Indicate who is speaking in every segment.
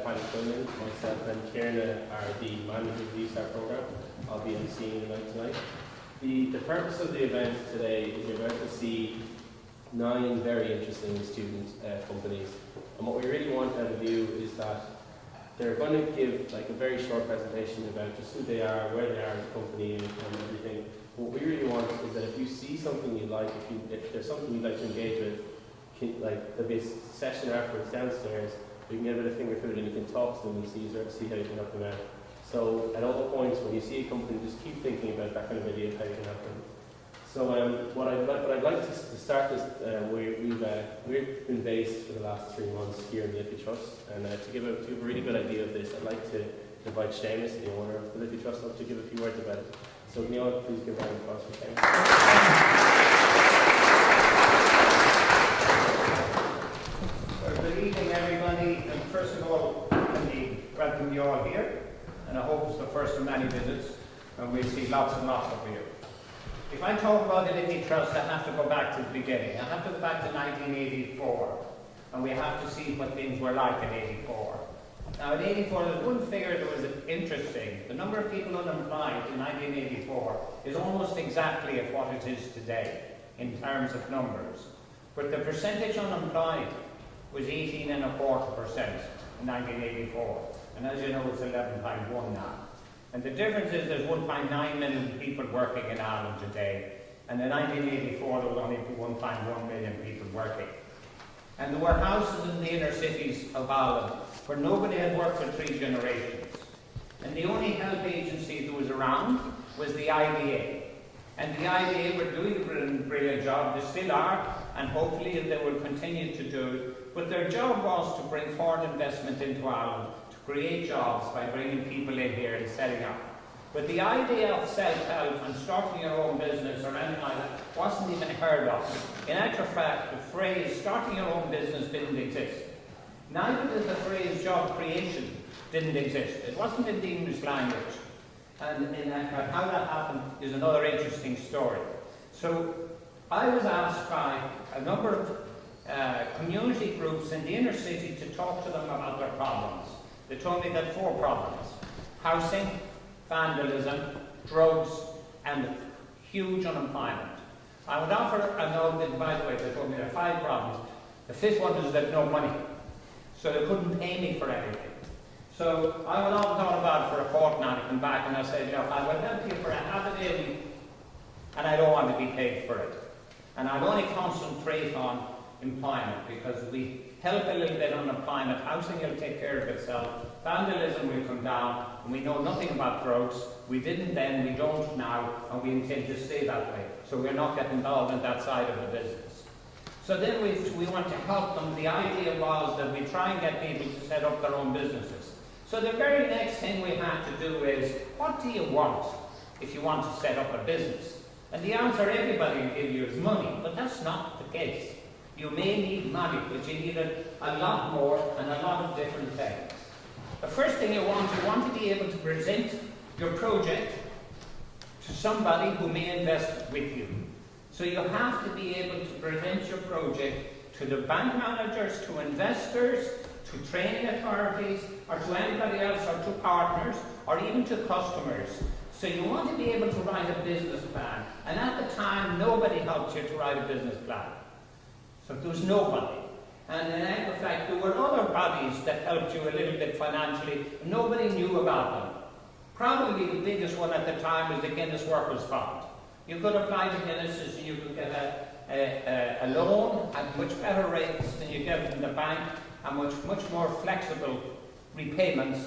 Speaker 1: Paddy Quinlan. Myself and Kierna are the managers of the UStart program. I'll be emceeing the night tonight. The purpose of the event today is you're about to see 9 very interesting student companies. And what we really want out of you is that they're going to give like a very short presentation about just who they are, where they are as a company and everything. What we really want is that if you see something you like, if there's something you'd like to engage with, there'll be a session afterwards downstairs, you can get a bit of finger food and you can talk to them and see how you can help them out. So at all points when you see a company, just keep thinking about that kind of idea of how you can help them. So what I'd like to start this, we've been based for the last 3 months here in the Liffey Trust, and to give a really good idea of this, I'd like to invite Seamus, the owner of the Liffey Trust, up to give a few words about it. So Neil, please give a round of applause for Seamus.
Speaker 2: Good evening, everybody. And first of all, let me welcome you all here, and I hope it's the first of many visits, and we'll see lots and lots of you. If I talk about the Liffey Trust, I have to go back to the beginning. I have to go back to 1984, and we have to see what things were like in 84. Now, in 84, there's one figure that was interesting. The number of people unemployed in 1984 is almost exactly of what it is today in terms of numbers. But the percentage unemployed was 18.25% in 1984. And as you know, it's 11.1 now. And the difference is there's 1.9 million people working in Ireland today. And in 1984, there was only 1.1 million people working. And there were houses in the inner cities of Ireland where nobody had worked for 3 generations. And the only help agency that was around was the IDA. And the IDA were doing a brilliant job, they still are, and hopefully they will continue to do it. But their job was to bring foreign investment into Ireland, to create jobs by bringing people in here and setting up. But the idea of self-help and starting your own business or anything like that wasn't even heard of. In actual fact, the phrase starting your own business didn't exist. Neither did the phrase job creation didn't exist. It wasn't in the English language. And how that happened is another interesting story. So I was asked by a number of community groups in the inner city to talk to them about their problems. They told me that 4 problems: housing, vandalism, drugs, and huge unemployment. I would offer, by the way, they told me there are 5 problems. The 5th one is that no money. So they couldn't pay me for anything. So I went off and thought about it for a fortnight and come back and I said, I will help you for a half a day a week and I don't want to be paid for it. And I'll only concentrate on employment because we help a little bit on employment. Housing will take care of itself. Vandalism will come down, and we know nothing about drugs. We didn't then, we don't now, and we intend to stay that way. So we're not getting involved in that side of the business. So then we want to help them. The idea was that we try and get people to set up their own businesses. So the very next thing we had to do is, what do you want if you want to set up a business? And the answer everybody will give you is money, but that's not the case. You may need money, but you need a lot more and a lot of different things. The first thing you want to be able to present your project to somebody who may invest with you. So you have to be able to present your project to the bank managers, to investors, to training authorities, or to anybody else, or to partners, or even to customers. So you want to be able to write a business plan. And at the time, nobody helped you to write a business plan. So there was nobody. And in actual fact, there were other bodies that helped you a little bit financially. Nobody knew about them. Probably the biggest one at the time was the Guinness Workers' Fund. You could apply to Guinness and you could get a loan at much better rates than you get from the bank and much more flexible repayments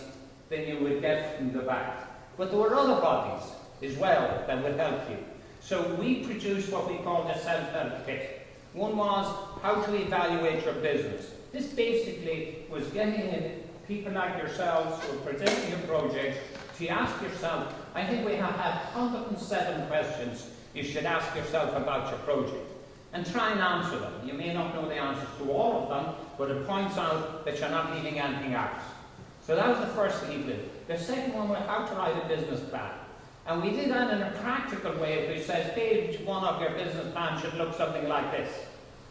Speaker 2: than you would get from the bank. But there were other bodies as well that would help you. So we produced what we called a self-help kit. One was how to evaluate your business. This basically was getting people like yourselves who are presenting a project to ask yourself, I think we have had 107 questions you should ask yourself about your project. And try and answer them. You may not know the answers to all of them, but it points out that you're not leaving anything out. So that was the first leaflet. The second one was how to write a business plan. And we did that in a practical way, which says page 1 of your business plan should look something like this.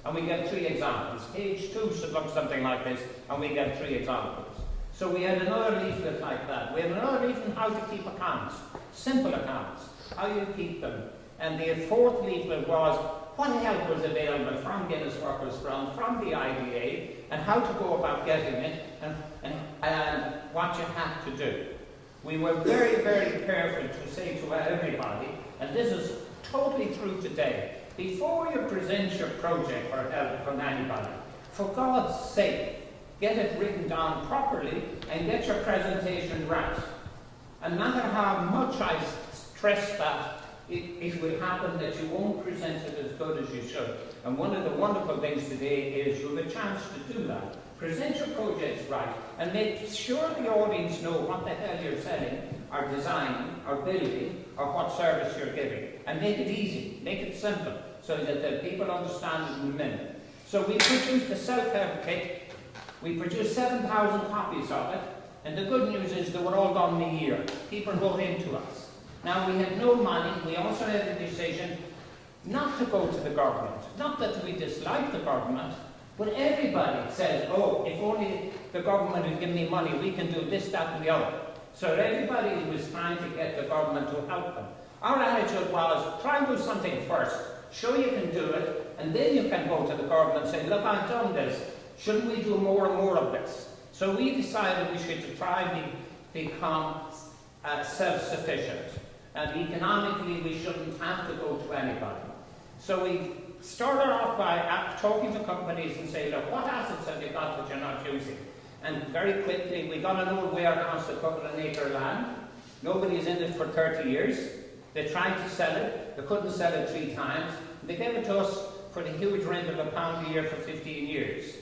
Speaker 2: And we get 3 examples. Page 2 should look something like this, and we get 3 examples. So we had another leaflet like that. We had another leaflet on how to keep accounts, simple accounts, how you keep them. And the fourth leaflet was what help was available from Guinness Workers Fund, from the IDA, and how to go about getting it, and what you had to do. We were very, very careful to say to everybody, and this is totally true today, before you present your project for help from anybody, for God's sake, get it written down properly and get your presentation right. And no matter how much I stress that, it will happen that you won't present it as good as you should. And one of the wonderful things today is you have a chance to do that. Present your projects right and make sure the audience know what the hell you're selling, or designing, or building, or what service you're giving. And make it easy, make it simple, so that the people understand it in a minute. So we produced a self-help kit. We produced 7,000 copies of it. And the good news is they were all done in a year. People wrote into us. Now, we had no money. We also had a decision not to go to the government. Not that we dislike the government, but everybody says, oh, if only the government will give me money, we can do this, that, and the other. So everybody was trying to get the government to help them. Our attitude was, try and do something first. Show you can do it, and then you can go to the government and say, look, I've done this. Shouldn't we do more and more of this? So we decided we should try and become self-sufficient. And economically, we shouldn't have to go to anybody. So we started off by talking to companies and saying, look, what assets have you got that you're not using? And very quickly, we got an old warehouse, a couple of acre land. Nobody's in it for 30 years. They tried to sell it. They couldn't sell it 3 times. They gave it to us for the huge rent of £1 a year for 15 years.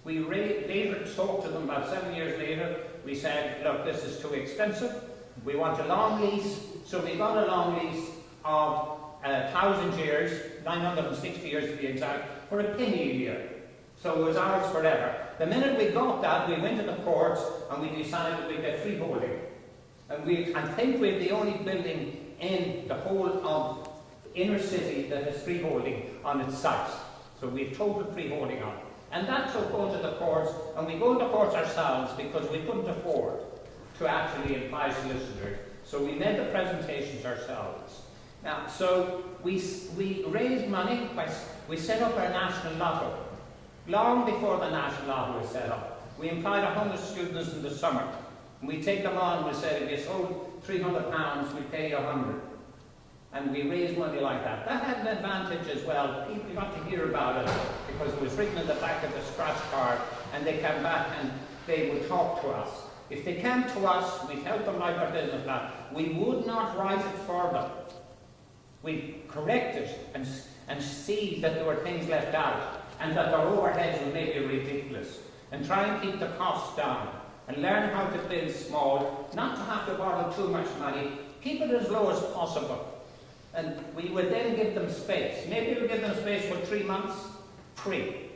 Speaker 2: We later talked to them about 7 years later. We said, look, this is too expensive. We want a long lease. So we got a long lease of 1,000 years, 960 years to be exact, for £1 a year. So it was ours forever. The minute we got that, we went to the courts and we decided we'd get freeholding. And I think we're the only building in the whole of inner city that has freeholding on its site. So we have total freeholding on it. And that took going to the courts, and we go to the courts ourselves because we couldn't afford to actually employ solicitors. So we made the presentations ourselves. Now, so we raised money, we set up our national lotto. Long before the national lotto was set up, we employed 100 students in the summer. And we take them on, we said, if you sold £300, we pay you 100. And we raised money like that. That had an advantage as well. People got to hear about it because it was written in the back of the scratch card, and they came back and they would talk to us. If they came to us, we'd help them write their business plan. We would not write it for them. We'd correct it and see that there were things left out and that their overheads were maybe ridiculous, and try and keep the costs down and learn how to build small, not to have to borrow too much money, keep it as low as possible. And we would then give them space. Maybe we'd give them space for 3 months, free.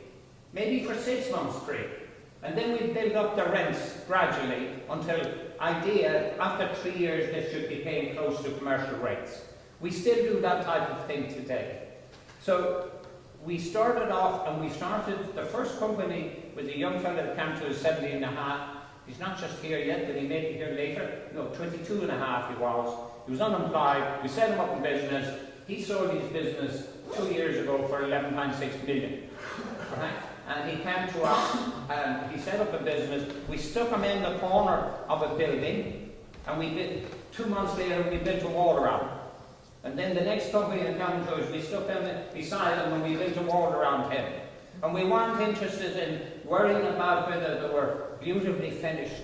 Speaker 2: Maybe for 6 months, free. And then we'd build up the rents gradually until, after 3 years, they should be paying close to commercial rates. We still do that type of thing today. So we started off, and the first company was a young fellow that came to us 17 and a half. He's not just here yet, but he may be here later. No, 22 and a half he was. He was unemployed. We set him up in business. He sold his business 2 years ago for 11.6 million. Right? And he came to us and he set up a business. We stuck him in the corner of a building, and 2 months later we built a wall around him. And then the next company that came to us, we stuck him beside him and we built a wall around him. And we weren't interested in worrying about whether they were beautifully finished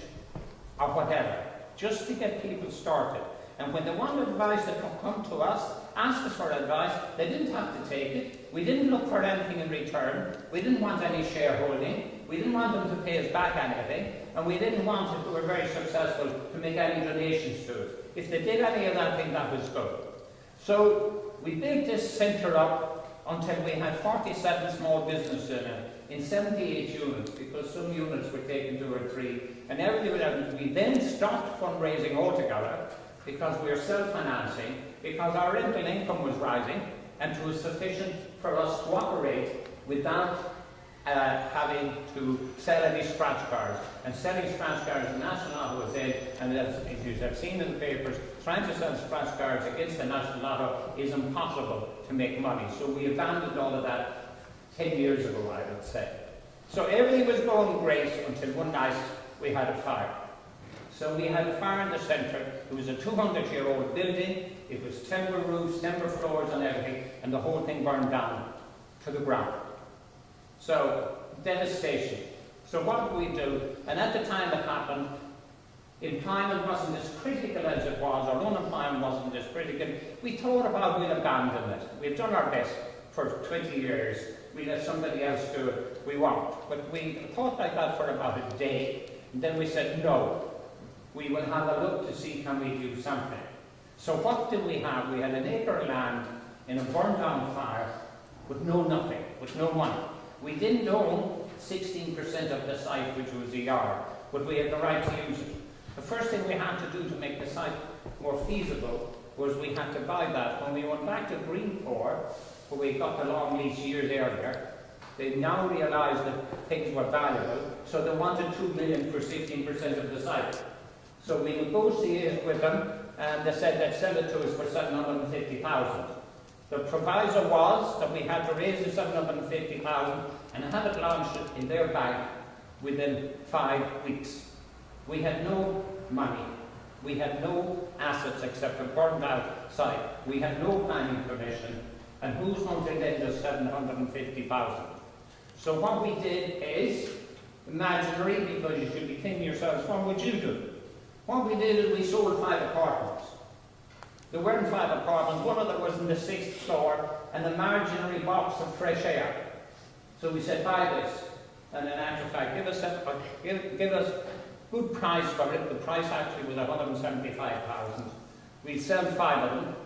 Speaker 2: or whatever, just to get people started. And when they wanted advice, they could come to us, ask us for advice. They didn't have to take it. We didn't look for anything in return. We didn't want any shareholding. We didn't want them to pay us back anything. And we didn't want, if we were very successful, to make any donations to us. If they did any of that thing, that was good. So we built this centre up until we had 47 small businesses in 78 units, because some units were taken 2 or 3. And we then stopped fundraising altogether, because we were self-financing, because our rental income was rising, and it was sufficient for us to operate without having to sell any scratch cards. And selling scratch cards, the National Lotto was in, and as you have seen in the papers, trying to sell scratch cards against the National Lotto is impossible to make money. So we abandoned all of that 10 years ago, I would say. So everything was going great until one night we had a fire. So we had a fire in the centre. It was a 200-year-old building. It was timber roofs, timber floors and everything, and the whole thing burned down to the ground. So, devastation. So what did we do? And at the time it happened, employment wasn't as critical as it was, or unemployment wasn't as critical. We thought about we'd abandon it. We've done our best for 20 years. We let somebody else do it. We won't. But we thought like that for about a day. And then we said, no, we will have a look to see can we do something. So what did we have? We had an acre of land in a burned down fire with nothing, with no money. We didn't own 16% of the site, which was a yard, but we had the right to use it. The first thing we had to do to make the site more feasible was we had to buy that. When we went back to Greencore, where we got the long lease years earlier, they now realised that things were valuable, so they wanted $2 million for 16% of the site. So we negotiated with them, and they said they'd sell it to us for $750,000. The proviso was that we had to raise the $750,000 and have it launched in their bank within 5 weeks. We had no money. We had no assets except a burned out site. We had no planning permission. And who's going to lend us $750,000? So what we did is imaginary, because you should be thinking yourselves, what would you do? What we did is we sold 5 apartments. There weren't 5 apartments, one of them was in the 6th floor, and a marginary box of fresh air. So we said, buy this. And in actual fact, give us good price for it. The price actually was $175,000. We'll sell 5 of them,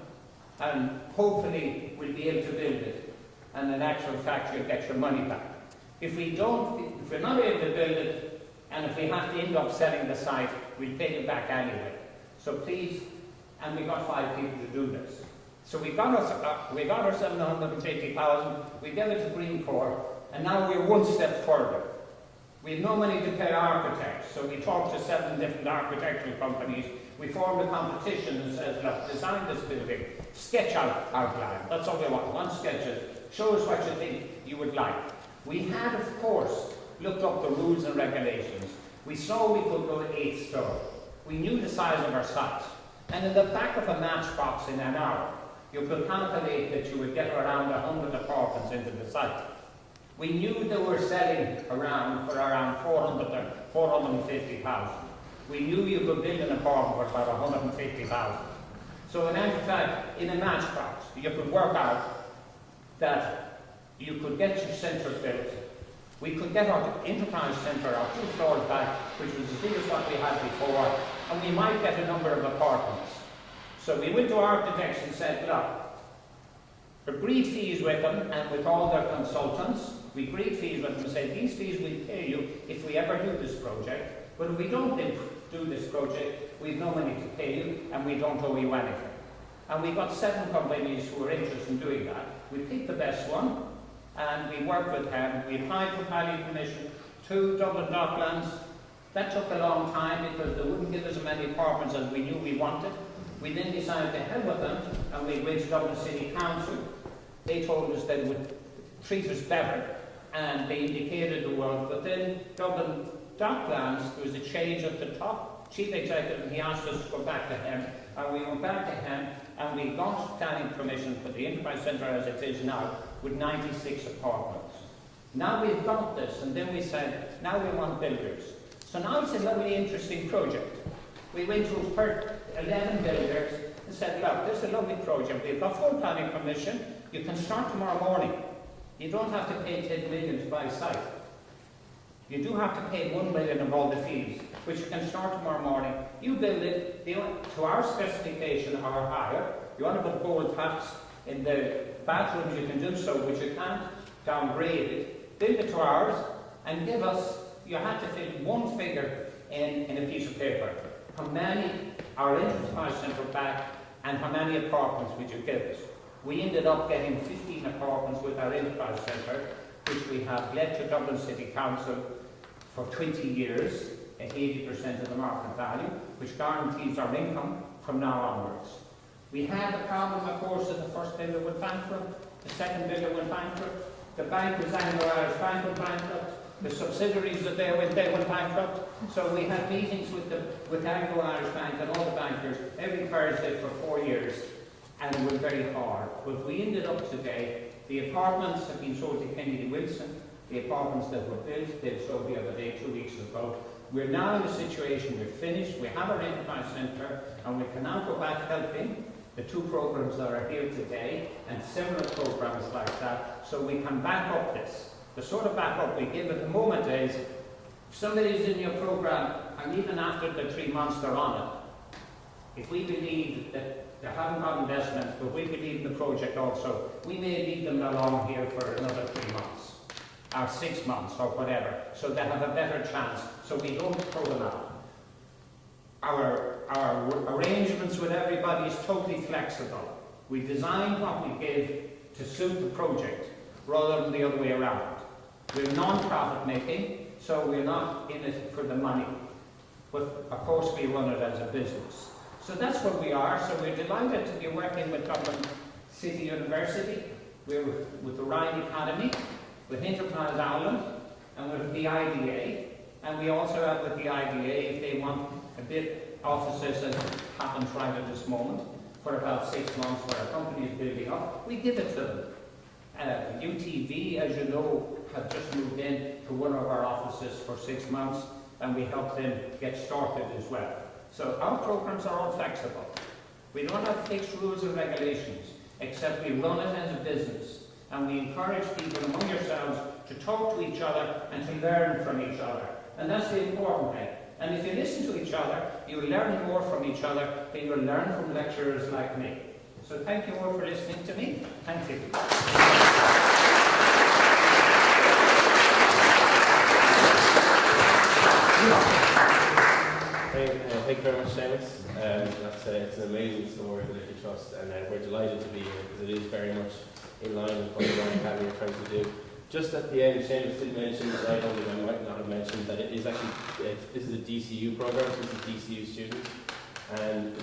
Speaker 2: and hopefully we'll be able to build it. And in actual fact, you'll get your money back. If we're not able to build it, and if we have to end up selling the site, we'll pay it back anyway. So please, and we got 5 people to do this. So we got our 750,000, we gave it to Greencore, and now we're one step further. We had no money to pay architects, so we talked to 7 different architectural companies. We formed a competition and said, look, design this building, sketch out outline. That's all we want, 1 sketches. Show us what you think you would like. We had, of course, looked up the rules and regulations. We saw we could go to 8th story. We knew the size of our site. And in the back of a matchbox in an hour, you could calculate that you would get around 100 apartments into the site. We knew they were selling around for around 450,000. We knew you could build an apartment for about 150,000. So in fact, in a matchbox, you could work out that you could get your centre built. We could get our enterprise centre, our 2 floors back, which was as big as what we had before, and we might get a number of apartments. So we went to architects and said, look, agreed fees with them and with all their consultants. We agreed fees with them and said, these fees we'll pay you if we ever do this project, but if we don't do this project, we've no money to pay you and we don't owe you anything. And we got 7 companies who were interested in doing that. We picked the best one, and we worked with them. We applied for planning permission to Dublin Docklands. That took a long time because they wouldn't give us as many apartments as we knew we wanted. We then decided to help with them, and we went to Dublin City Council. They told us they would treat us better, and they indicated the world. But then Dublin Docklands, there was a change at the top chief executive, and he asked us to go back to him. And we went back to him, and we got planning permission for the Enterprise Centre as it is now, with 96 apartments. Now we've got this, and then we said, now we want builders. So now it's a lovely, interesting project. We went to 11 builders and said, look, this is a lovely project. We've got full planning permission. You can start tomorrow morning. You don't have to pay 10 million to buy a site. You do have to pay 1 million of all the fees, which you can start tomorrow morning. You build it to our specification or higher. You want to put gold taps in the bathrooms, you can do so, but you can't downgrade it. Build it to ours and give us, you have to fit 1 figure in a piece of paper. How many our enterprise centre back and how many apartments would you give us? We ended up getting 15 apartments with our enterprise centre. which we have led to Dublin City Council for 20 years at 80% of the market value, which guarantees our income from now onwards. We had a problem, of course, that the first builder went bankrupt, the second builder went bankrupt, the bank was Anglo-Irish Bank went bankrupt, the subsidiaries that they went bankrupt. So we had meetings with Anglo-Irish Bank and all the bankers every Thursday for 4 years, and it was very hard. But we ended up today, the apartments have been sold to Kennedy Wilson, the apartments that were built, they sold the other day, 2 weeks ago. We're now in a situation, we're finished, we have our enterprise centre, and we can now go back helping the 2 programs that are here today, and similar programs like that, so we can back up this. The sort of backup we give at the moment is, if somebody's in your program, and even after the 3 months they're on it, if we believe that they haven't got investment, but we believe in the project also, we may leave them along here for another 3 months, or 6 months, or whatever, so they have a better chance, so we don't throw them out. Our arrangements with everybody is totally flexible. We design what we give to suit the project, rather than the other way around. We're non-profit making, so we're not in it for the money. But of course we run it as a business. So that's what we are. So we're delighted to be working with Dublin City University, we're with the Ryan Academy, with Enterprise Ireland, and with the IDA. And we also have with the IDA, if they want a bit offices, as happens right at this moment, for about 6 months where a company is building up, we give it to them. UTV, as you know, have just moved in to one of our offices for 6 months, and we help them get started as well. So our programs are all flexible. We don't have fixed rules and regulations, except we run it as a business, and we encourage people among yourselves to talk to each other and to learn from each other. And that's the important thing. And if you listen to each other, you'll learn more from each other than you'll learn from lecturers like me. So thank you all for listening to me. Thank you.
Speaker 1: Thank you very much, Seamus. It's an amazing story for Liffey Trust, and we're delighted to be here because it is very much in line with what the Ryan Academy are trying to do. Just at the end, Seamus did mention, that I might not have mentioned, that it is actually, this is a DCU program, so this is DCU students. And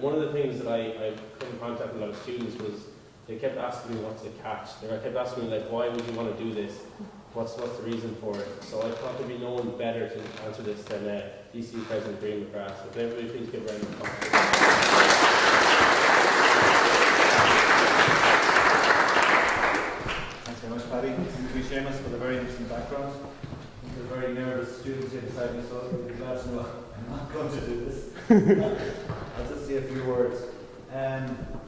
Speaker 1: one of the things that I come in contact with a lot of students was, they kept asking me what's the catch. They kept asking me, like, why would you want to do this? What's the reason for it? So I thought there'd be no one better to answer this than DCU President Green McGrath. So if everybody please give a round of applause.
Speaker 3: Thanks very much, Paddy. Seems to be Seamus with a very interesting background. We're very nervous students here beside me, so I'm glad to know I'm not going to do this. I'll just say a few words.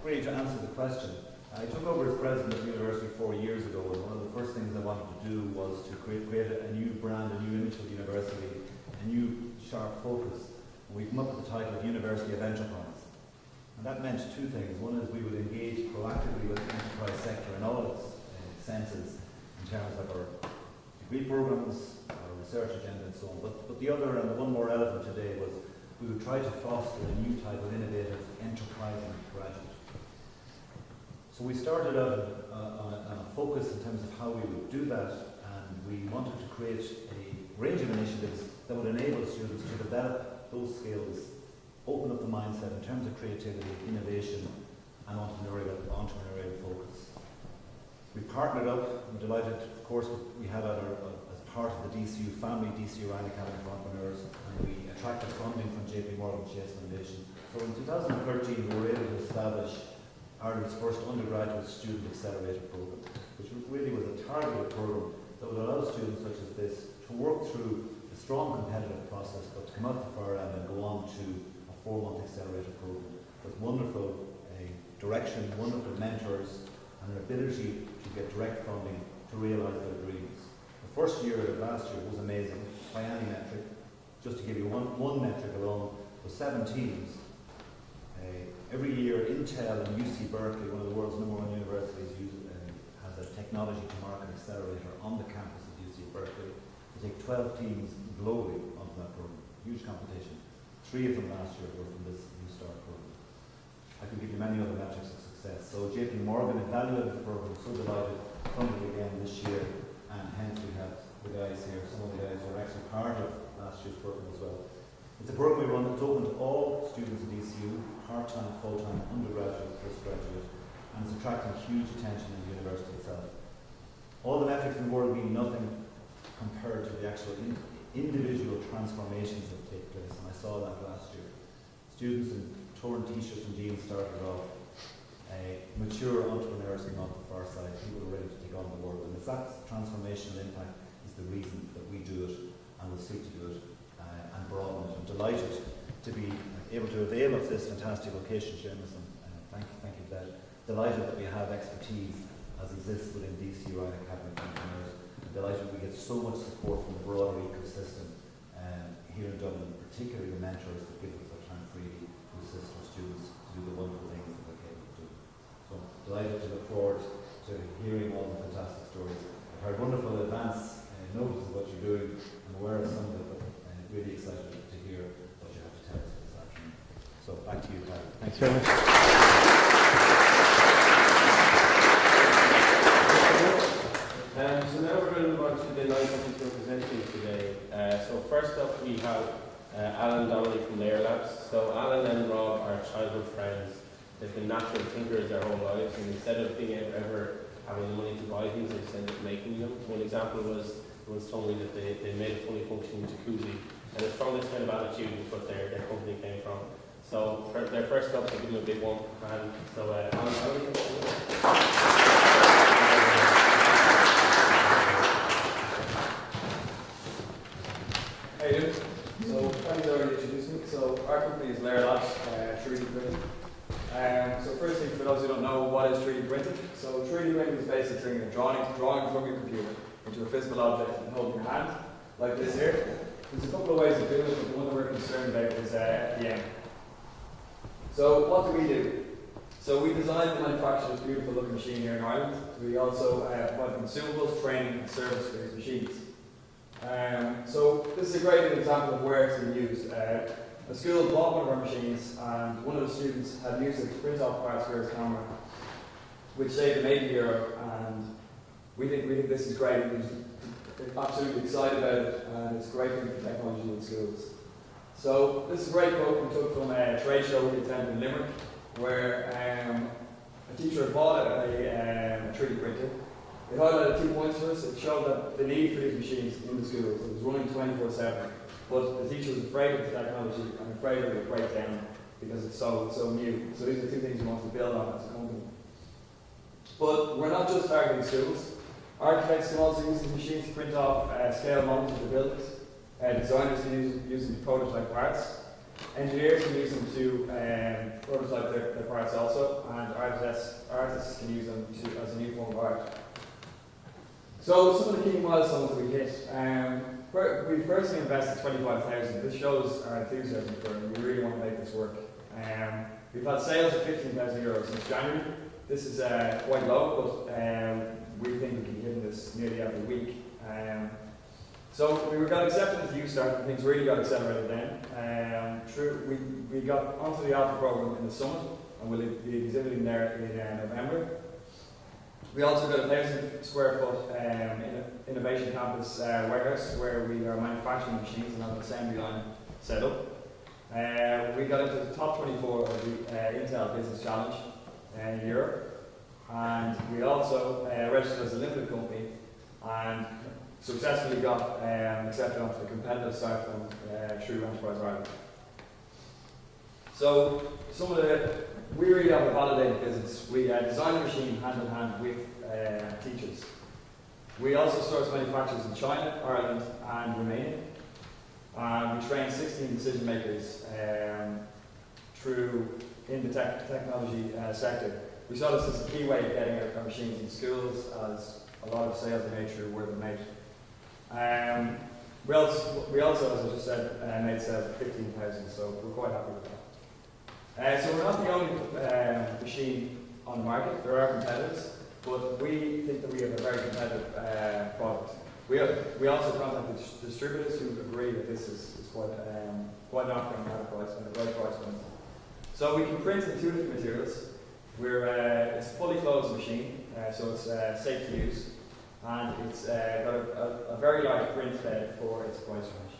Speaker 3: Really to answer the question, I took over as president of the university 4 years ago, and one of the first things I wanted to do was to create a new brand, a new image of the university, a new sharp focus. And we come up with the title of University of Enterprise. And that meant 2 things. One is we would engage proactively with the enterprise sector in all its senses, in terms of our degree programs, our research agenda and so on. But the other, and the one more relevant today, was we would try to foster a new type of innovative, enterprising graduate. So we started out on a focus in terms of how we would do that, and we wanted to create a range of initiatives that would enable students to develop those skills, open up the mindset in terms of creativity, innovation, and entrepreneurial focus. We partnered up. I'm delighted, of course, we had as part of the DCU family, DCU Ryan Academy for Entrepreneurs, and we attracted funding from JP Morgan Chase Foundation. So in 2013, we were able to establish Ireland's first undergraduate student accelerator program, which really was a targeted program that would allow students such as this to work through a strong competitive process, but to come out the far end and go on to a 4-month accelerator program with wonderful direction, wonderful mentors, and an ability to get direct funding to realise their dreams. The first year of last year was amazing by any metric. Just to give you one metric alone, was 7 teams. Every year, Intel and UC Berkeley, one of the world's #1 universities, has a technology to market accelerator on the campus of UC Berkeley. They take 12 teams globally onto that program. Huge competition. 3 of them last year were from this UStart program. I could give you many other metrics of success. So JP Morgan evaluated the program, so delighted, funded again this year. and hence we have the guys here, some of the guys who are actually part of last year's program as well. It's a program we run that's open to all students in DCU, part-time, full-time, undergraduate, postgraduate, and it's attracting huge attention in the university itself. All the metrics in the world mean nothing compared to the actual individual transformations that take place, and I saw that last year. Students in torn t-shirts and jeans started off mature entrepreneurs came onto the far side, people who are ready to take on the world, and it's that transformational impact is the reason that we do it and will seek to do it and broaden it. I'm delighted to be able to avail of this fantastic location, Seamus, and thank you for that. Delighted that we have expertise as exists within DCU Academy of Entrepreneurs. I'm delighted we get so much support from the broader ecosystem here in Dublin, particularly the mentors that give us their time freely to assist our students to do the wonderful things that they're capable of doing. So delighted to look forward to hearing all the fantastic stories. I've heard wonderful advance notice of what you're doing. I'm aware of some of it, but really excited to hear what you have to tell us this afternoon. So back to you, Paddy.
Speaker 1: Thanks very much. So now we're going to move on to the nine companies we're presenting today. So first up we have Alan Donnelly from Layer Labs. So Alan and Rob are childhood friends. They've been natural thinkers their whole lives, and instead of being ever having the money to buy things, they just ended up making them. One example was, once told me that they made a fully functioning jacuzzi, and it's from this kind of attitude what their company came from. So for their first up, I'll give them a big one. And so Alan Donnelly.
Speaker 4: Hey dude, so Paddy's already introduced me. So our company is Layer Labs, 3D printing. So first thing, for those who don't know, what is 3D printing? So 3D printing is basically turning a drawing from your computer into a physical object and holding your hand, like this here. There's a couple of ways of doing it, but the one that we're concerned about is FDM. So what do? So we designed and manufactured this beautiful looking machine here in Ireland. We also provide consumables, training and service for these machines. So this is a great example of where it's been used. A school bought one of our machines, and one of the students had used it to print off parts for his camera, which saved him €80, and we think this is great. We're absolutely excited about it, and it's a great thing for technology in schools. So this is a great quote we took from a trade show we attended in Limerick, where a teacher had bought a 3D printer. It highlighted 2 points for us. It showed that the need for these machines in the schools. It was running 24/7. But the teacher was afraid of the technology and afraid it would break down because it's so new. So these are 2 things we want to build on as a company. But we're not just targeting schools. Architects can also use these machines to print off scale models of the buildings. Designers can use them to prototype parts. Engineers can use them to prototype their parts also. And artists can use them as a new form of art. So some of the key milestones we hit. We've personally invested 25,000. This shows our enthusiasm for it. We really want to make this work. We've had sales of €15,000 since January. This is quite low, but we think we can be hitting this nearly every week. So we got accepted at UStart, and things really got accelerated then. We got onto the Alpha program in the summit, and we'll be exhibiting there in November. We also got a 1,000 square foot innovation campus warehouse where we are manufacturing machines and have an assembly line set up. We got into the top 24 of the Intel Business Challenge in Europe, and we also registered as a limited company and successfully got accepted onto the competitive side from through Enterprise Ireland. So we really have a validated business. We design the machine hand in hand with teachers. We also source manufacturers in China, Ireland and Romania. We train 16 decision makers in the technology sector. We saw this as a key way of getting our machines in schools, as a lot of sales are made through word of mouth. We also, as I just said, made sales of 15,000, so we're quite happy with that. So we're not the only machine on the market. There are competitors, but we think that we have a very competitive product. We also contacted distributors who agree that this is quite an offering at a price and a great price point. So we can print in 2 different materials. It's a fully closed machine, so it's safe to use. and it's got a very large print bed for its price range.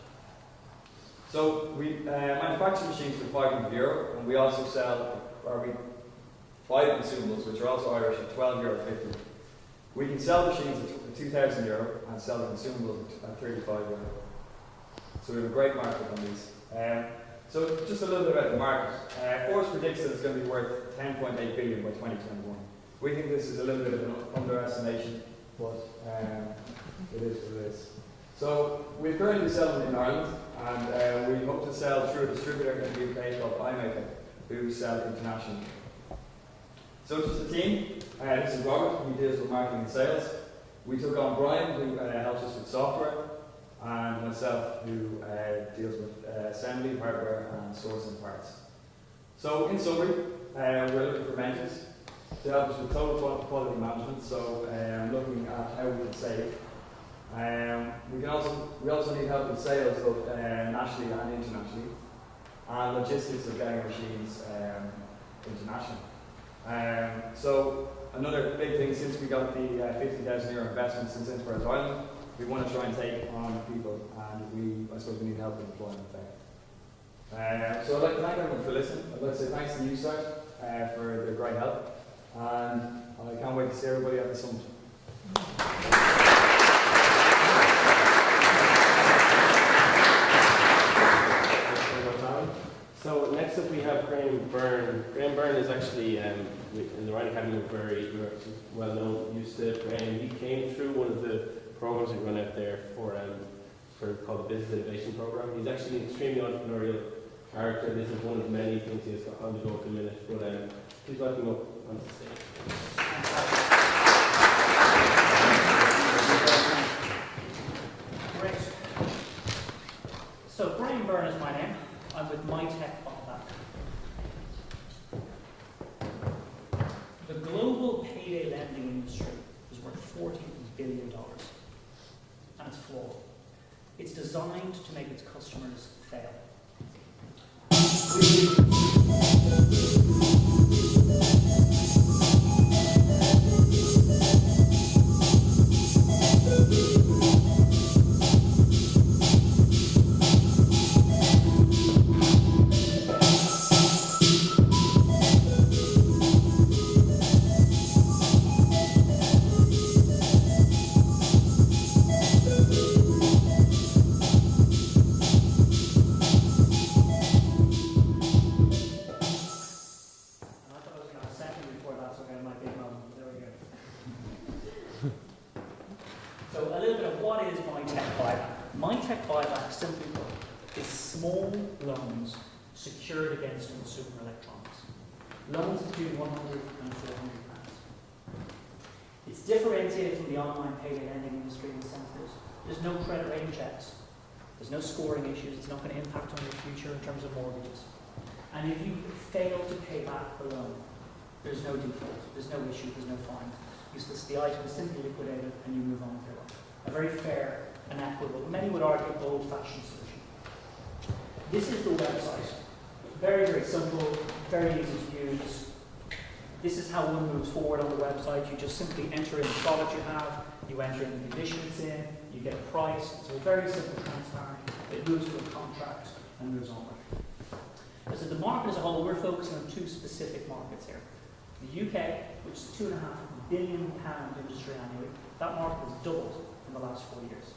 Speaker 4: So we manufacture machines for €500, and we also sell, or we buy consumables, which are also Irish, at €12.50. We can sell machines at €2,000 and sell the consumables at €35. So we have a great market on these. So just a little bit about the market. Forbes predicts that it's going to be worth 10.8 billion by 2021. We think this is a little bit of an underestimation, but it is what it is. So we currently sell them in Ireland, and we hope to sell through a distributor in the UK called iMaker, who sell internationally. So just the team. This is Robert, who deals with marketing and sales. We took on Brian, who helps us with software, and myself, who deals with assembly, hardware, and sourcing parts. So in summary, we're looking for mentors to help us with total quality management, so looking at how we can save. We also need help with sales, both nationally and internationally, and logistics of getting machines internationally. So another big thing, since we got the €50,000 investment since Enterprise Ireland, we want to try and take on people, and I suppose we need help with employment there. So I'd like to thank everyone for listening. I'd like to say thanks to UStart for their great help, and I can't wait to see everybody at the summit.
Speaker 1: So next up we have Graham Byrne. Graham Byrne is actually in the Ryan Academy of very well known. Used to Graham. He came through one of the programs we run out there for called the Business Innovation Program. He's actually an extremely entrepreneurial character. This is one of many things he's got on the go at the minute. But please welcome him up on the stage.
Speaker 5: Great. So Graham Byrne is my name. I'm with MyTech Buyback. The global payday lending industry is worth $40 billion, and it's flawed. It's designed to make its customers fail. So a little bit of what is MyTech Buyback. MyTech Buyback, simply put, is small loans secured against consumer electronics. Loans between £100 and £400. It's differentiated from the online payday lending industry in the sense that there's no credit rating checks, there's no scoring issues, it's not going to impact on your future in terms of mortgages. And if you fail to pay back the loan, there's no default, there's no issue, there's no fine. The item is simply liquidated and you move on with your life. A very fair and equitable, many would argue, old-fashioned solution. This is the website. Very, very simple, very easy to use. This is how one moves forward on the website. You just simply enter in the product you have, you enter in the conditions in, you get a price. It's a very simple, transparent. It moves to a contract and moves onward. So the market as a whole, we're focusing on two specific markets here. The UK, which is a £2.5 billion industry annually, that market has doubled in the last 4 years.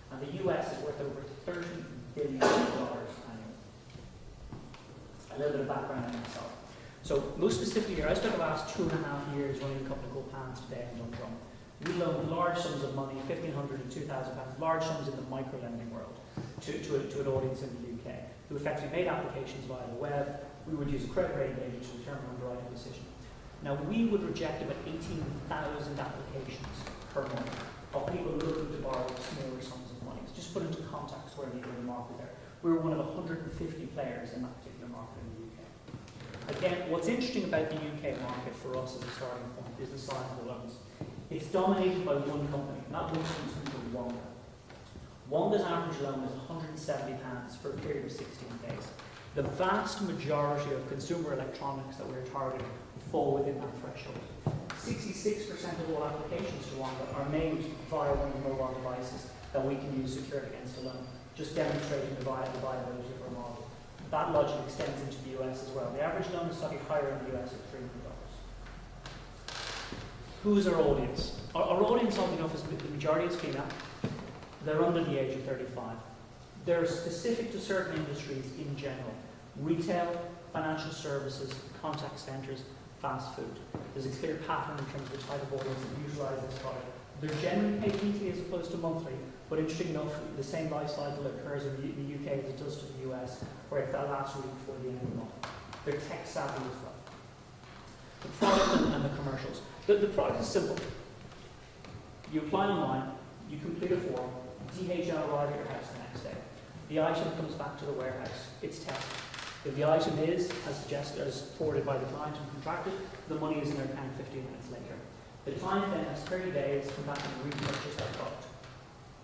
Speaker 5: And the US is worth over $30 billion annually. A little bit of background on myself. So most specifically here, I spent the last 2.5 years running a company called Plans Today in Dundrum. We loan large sums of money, £1,500 and £2,000, large sums in the micro-lending world, to an audience in the UK, who effectively made applications via the web. We would use a credit rating agent to determine underwriting decision. Now, we would reject about 18,000 applications per month of people looking to borrow smaller sums of money. So just put into context where we are in the market there. We're one of 150 players in that particular market in the UK. Again, what's interesting about the UK market for us as a starting point is the size of the loans. It's dominated by one company, and that one company is Wonga. Wonga's average loan is £170 for a period of 16 days. The vast majority of consumer electronics that we're targeting fall within that threshold. 66% of all applications to Wonga are made via one of the mobile devices that we can use secured against a loan, just demonstrating the viability of our model. That logic extends into the US as well. The average loan is slightly higher in the US at $300. Who is our audience? Our audience, oddly enough, is the majority is female. They're under the age of 35. They're specific to certain industries in general. Retail, financial services, contact centres, fast food. There's a clear pattern in terms of the type of audience that utilise this product. They're generally paid weekly as opposed to monthly, but interesting enough, the same life cycle occurs in the UK as it does to the US, where it's that last week before the end of the month. They're tech savvy as well. The product and the commercials. The product is simple. You apply online, you complete a form, DHL arrive at your house the next day. The item comes back to the warehouse, it's tested. If the item is, as suggested, as forwarded by the client and contracted, the money is in their account 15 minutes later. The client then has 30 days to come back and repurchase that product.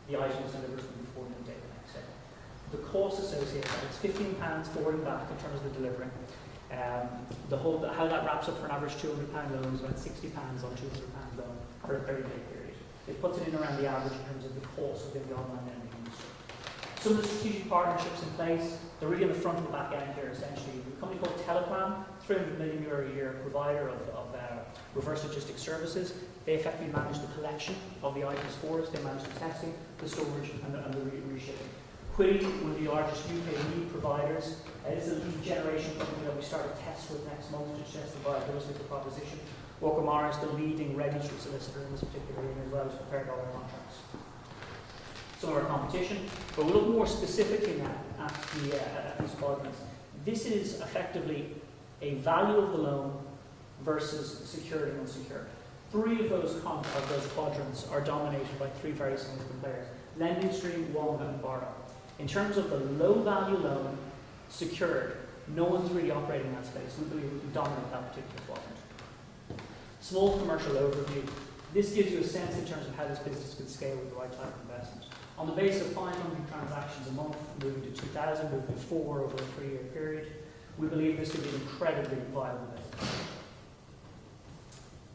Speaker 5: The item is delivered before midday the next day. The cost associated with it is £15 forwarding back in terms of the delivery. How that wraps up for an average £200 loan is about £60 on £200 loan for a 30-day period. It puts it in around the average in terms of the cost within the online lending industry. Some of the strategic partnerships in place, they're really on the front and back end here essentially. A company called Telegram, €300 million a year provider of reverse logistics services. They effectively manage the collection of the items for us. They manage the testing, the storage and the reshipping. Quiddy, one of the largest UK lead providers, is a lead generation company that we started tests with next month to test the viability of the proposition. Walker Morris, the leading regulatory solicitor in this particular area as well, has prepared all our contracts. Some of our competition, but we'll look more specifically now at these quadrants. This is effectively a value of the loan versus secured and unsecured. Three of those quadrants are dominated by three very significant players: Lending Stream, Wonga and Borrow. In terms of the low value loan, secured, no one's really operating in that space. We believe we can dominate that particular quadrant. Small commercial overview. This gives you a sense in terms of how this business could scale with the right type of investment. On the basis of 500 transactions a month, moving to 2,000, moving to 4 over a 3-year period, we believe this could be an incredibly viable business.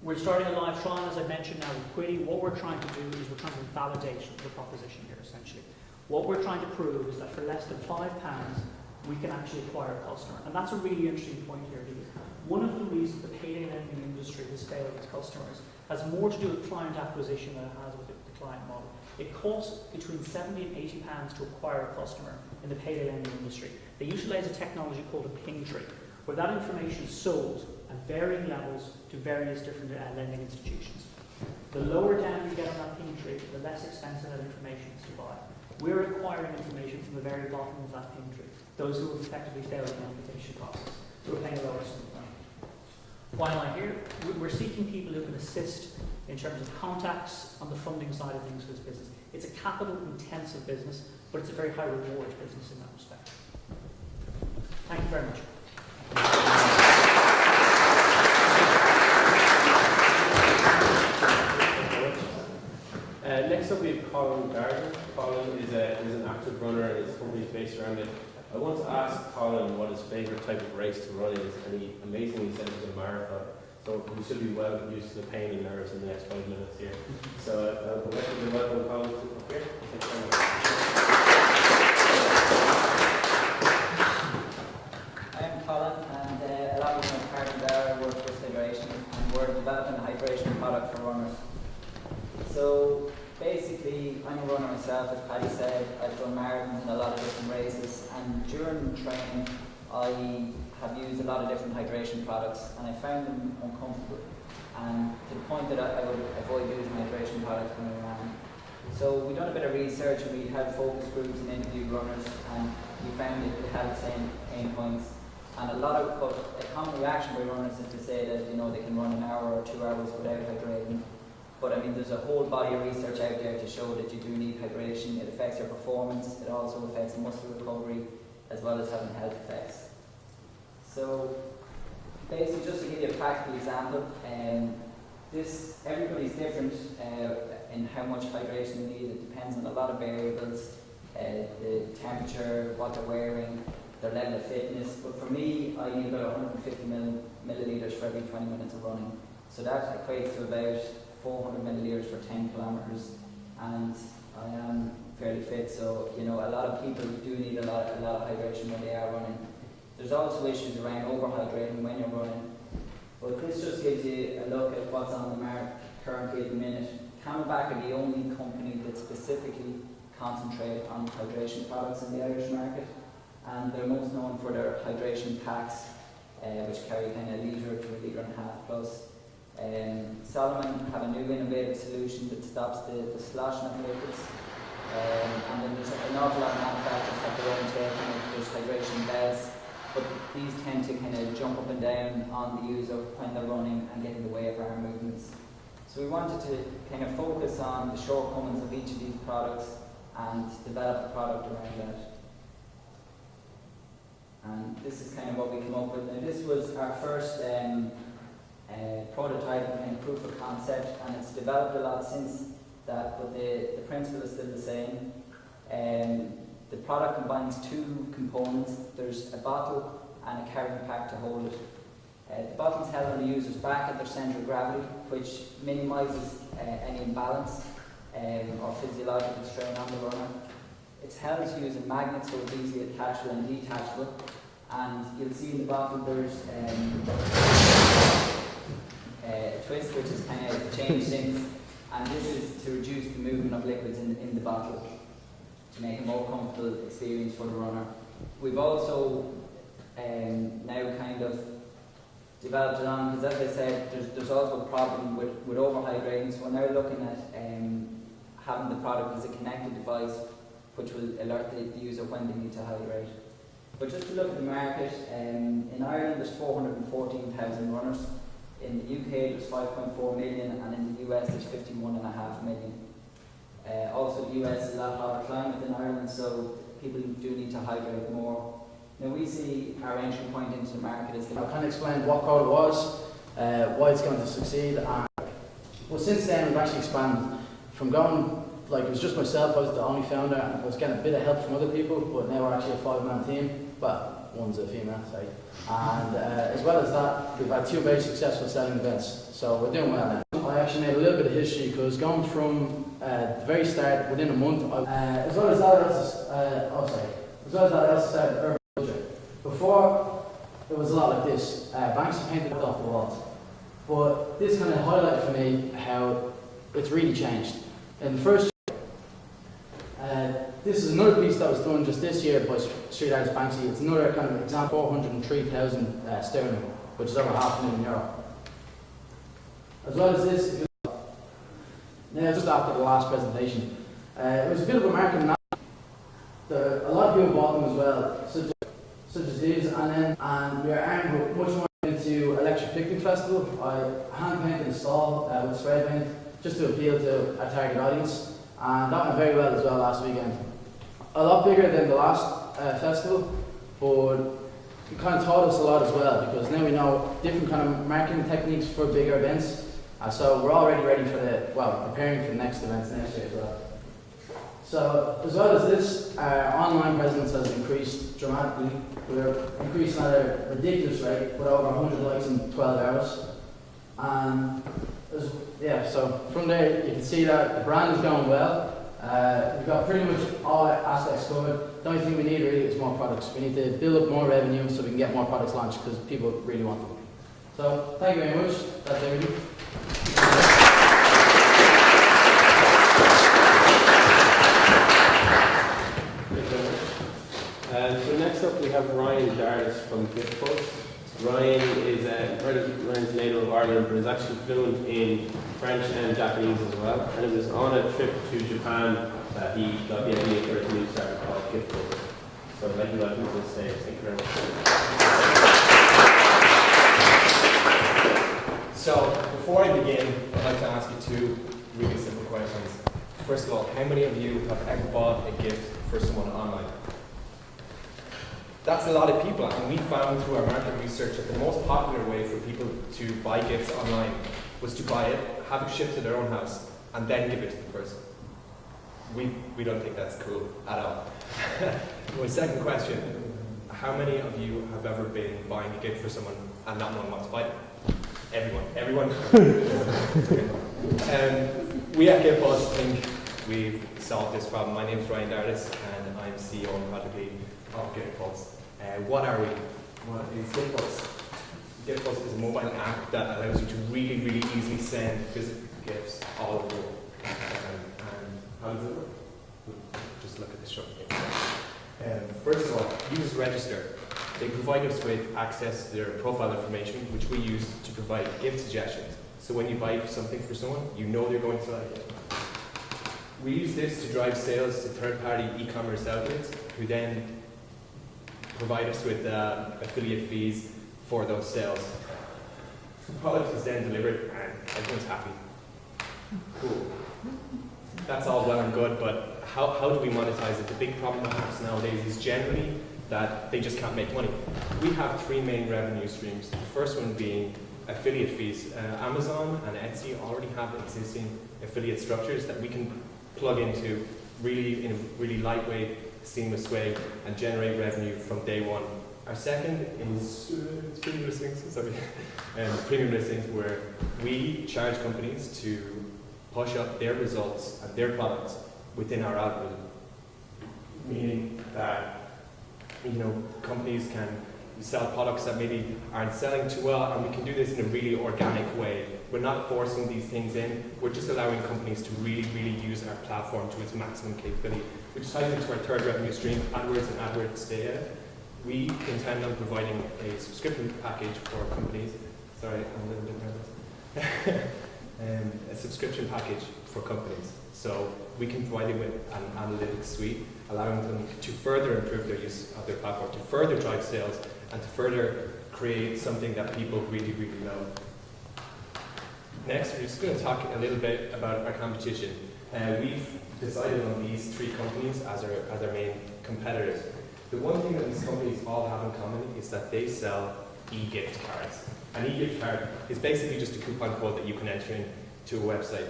Speaker 5: We're starting a live trial, as I mentioned now, with Quiddy. What we're trying to do is we're trying to validate the proposition here, essentially. What we're trying to prove is that for less than £5, we can actually acquire a customer. And that's a really interesting point here, because one of the reasons the payday lending industry has failed its customers has more to do with client acquisition than it has with the client model. It costs between £70 and £80 to acquire a customer in the payday lending industry. They utilise a technology called a ping tree, where that information is sold at varying levels to various different lending institutions. The lower down you get on that ping tree, the less expensive that information is to buy. We're acquiring information from the very bottom of that ping tree, those who have effectively failed in the application process. So we're paying a lower sum of money. Why am I here? We're seeking people who can assist in terms of contacts on the funding side of things for this business. It's a capital-intensive business, but it's a very high-reward business in that respect. Thank you very much.
Speaker 1: Next up we have Colin Gardner. Colin is an active runner and his company is based around it. I want to ask Colin what his favourite type of race to run is, and he amazingly said it was a marathon. So we should be well used to the pain and nerves in the next 5 minutes here. So I'd like to welcome Colin to up here. Thanks very much.
Speaker 6: I'm Colin, and along with my partner there, I work with Hydration, and we're developing a hydration product for runners. So basically, I'm a runner myself, as Paddy said. I've done marathons and a lot of different races, and during training I have used a lot of different hydration products, and I found them uncomfortable, and to the point that I would avoid using hydration products when I ran. So we done a bit of research, and we had focus groups and interviewed runners, and we found it had the same pain points. And a common reaction by runners is to say that, you know, they can run an hour or 2 hours without hydrating. But I mean, there's a whole body of research out there to show that you do need hydration. It affects your performance. It also affects muscle recovery, as well as having health effects. So basically, just to give you a practical example, everybody's different in how much hydration they need. It depends on a lot of variables, the temperature, what they're wearing, their level of fitness. But for me, I need about 150 millilitres for every 20 minutes of running. So that equates to about 400 milliliters for 10 kilometers, and I am fairly fit, so you know a lot of people do need a lot of hydration when they are running. There's also issues around overhydrating when you're running, but this just gives you a look at what's on the market currently at the minute. Camelback are the only company that specifically concentrate on hydration products in the Irish market, and they're most known for their hydration packs, which carry kind of a litre to a litre and a half plus. Solomon have a new innovative solution that stops the sloshing of liquids, and then there's an awful lot of manufacturers have their own take on it. There's hydration belts, but these tend to kind of jump up and down on the user when they're running and get in the way of our movements. So we wanted to kind of focus on the shortcomings of each of these products and develop a product around that. And this is kind of what we came up with. Now this was our first prototype and proof of concept, and it's developed a lot since that, but the principle is still the same. The product combines two components. There's a bottle and a carrying pack to hold it. The bottle is held on the user's back at their centre of gravity, which minimises any imbalance or physiological strain on the runner. It's held using magnets, so it's easily attachable and detachable. And you'll see in the bottle there's a twist which has kind of changed since, and this is to reduce the movement of liquids in the bottle to make a more comfortable experience for the runner. We've also now kind of developed it on, because as I said, there's also a problem with overhydrating, so we're now looking at having the product as a connected device which will alert the user when they need to hydrate. But just to look at the market, in Ireland there's 414,000 runners, in the UK there's 5.4 million, and in the US there's 51.5 million. Also the US is a lot hotter climate than Ireland, so people do need to hydrate more. Now we see our entry point into the market is...
Speaker 7: I kind of explained what code it was, why it's going to succeed, and well, since then we've actually expanded from going, like it was just myself, I was the only founder, and I was getting a bit of help from other people, but now we're actually a 5-man team. Well, one's a female, sorry. And as well as that, we've had 2 very successful selling events, so we're doing well now. I actually made a little bit of history, because going from the very start, within a month, as well as that, I also started Urban Culture. Before, it was a lot like this. Banks are painted off the walls. But this kind of highlighted for me how it's really changed. In the first year, this is another piece that was done just this year by Street Artist Banksy. It's another kind of example, 403,000 sterling, which is over €500,000. As well as this, now just after the last presentation, it was a bit of a market announcement. A lot of people bought them as well, such as these, and we are armed with much more into Electric Picnic Festival. I hand painted the stall with spray paint just to appeal to our target audience, and that went very well as well last weekend. A lot bigger than the last festival, but it kind of taught us a lot as well, because now we know different kind of marketing techniques for bigger events. So we're already ready for preparing for the next events next year as well. So as well as this, our online presence has increased dramatically. We're increasing at a ridiculous rate, with over 100 likes in 12 hours. And so from there you can see that the brand is going well. We've got pretty much all aspects covered. The only thing we need really is more products. We need to build up more revenue so we can get more products launched, because people really want them. So thank you very much. That's everything.
Speaker 1: So next up we have Ryan Jarvis from Liffey. Ryan's native of Ireland, but is actually fluent in French and Japanese as well. And it was on a trip to Japan that he got the idea for his new startup called Liffey. So I'd like to welcome to the stage. Thank you very much.
Speaker 8: So before I begin, I'd like to ask you 2 really simple questions. First of all, how many of you have ever bought a gift for someone online? That's a lot of people, and we found through our market research that the most popular way for people to buy gifts online was to buy it, have it shipped to their own house, and then give it to the person. We don't think that's cool at all. My second question, how many of you have ever been buying a gift for someone and not knowing what to buy them? Everyone. We at GitPulse think we've solved this problem. My name is Ryan Dardis, and I'm CEO and project lead of GitPulse. What are we? What is GitPulse? GitPulse is a mobile app that allows you to really, really easily send physical gifts all over the world. And how does it work? Just look at this short thing. First of all, users register. They provide us with access to their profile information, which we use to provide gift suggestions. So when you buy something for someone, you know they're going to like it. We use this to drive sales to third-party e-commerce outlets, who then provide us with affiliate fees for those sales. The product is then delivered and everyone's happy. Cool. That's all well and good, but how do we monetize it? The big problem with apps nowadays is generally that they just can't make money. We have three main revenue streams. The first one being affiliate fees. Amazon and Etsy already have existing affiliate structures that we can plug into really in a really lightweight, seamless way and generate revenue from day one. Our second is premium listings, premium listings, where we charge companies to push up their results and their products within our algorithm. Meaning that companies can sell products that maybe aren't selling too well, and we can do this in a really organic way. We're not forcing these things in, we're just allowing companies to really, really use our platform to its maximum capability, which ties into our third revenue stream, AdWords and AdWords data. We intend on providing a subscription package for companies. Sorry, I'm a little bit nervous. A subscription package for companies. So we can provide them with an analytics suite, allowing them to further improve their use of their platform, to further drive sales, and to further create something that people really, really love. Next, we're just going to talk a little bit about our competition. We've decided on these three companies as our main competitors. The one thing that these companies all have in common is that they sell e-gift cards. An e-gift card is basically just a coupon code that you can enter into a website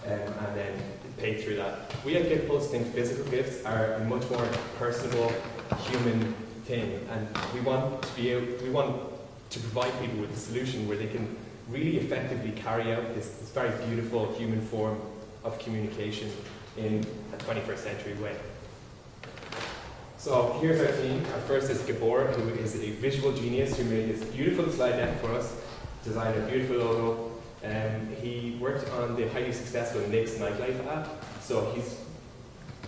Speaker 8: and then pay through that. We at GitPulse think physical gifts are a much more personable, human thing, and we want to provide people with a solution where they can really effectively carry out this very beautiful human form of communication in a 21st century way. So here's our team. Our first is Gabor, who is a visual genius who made this beautiful slide deck for us, designed a beautiful logo. He worked on the highly successful Nick's nightlife app, so he's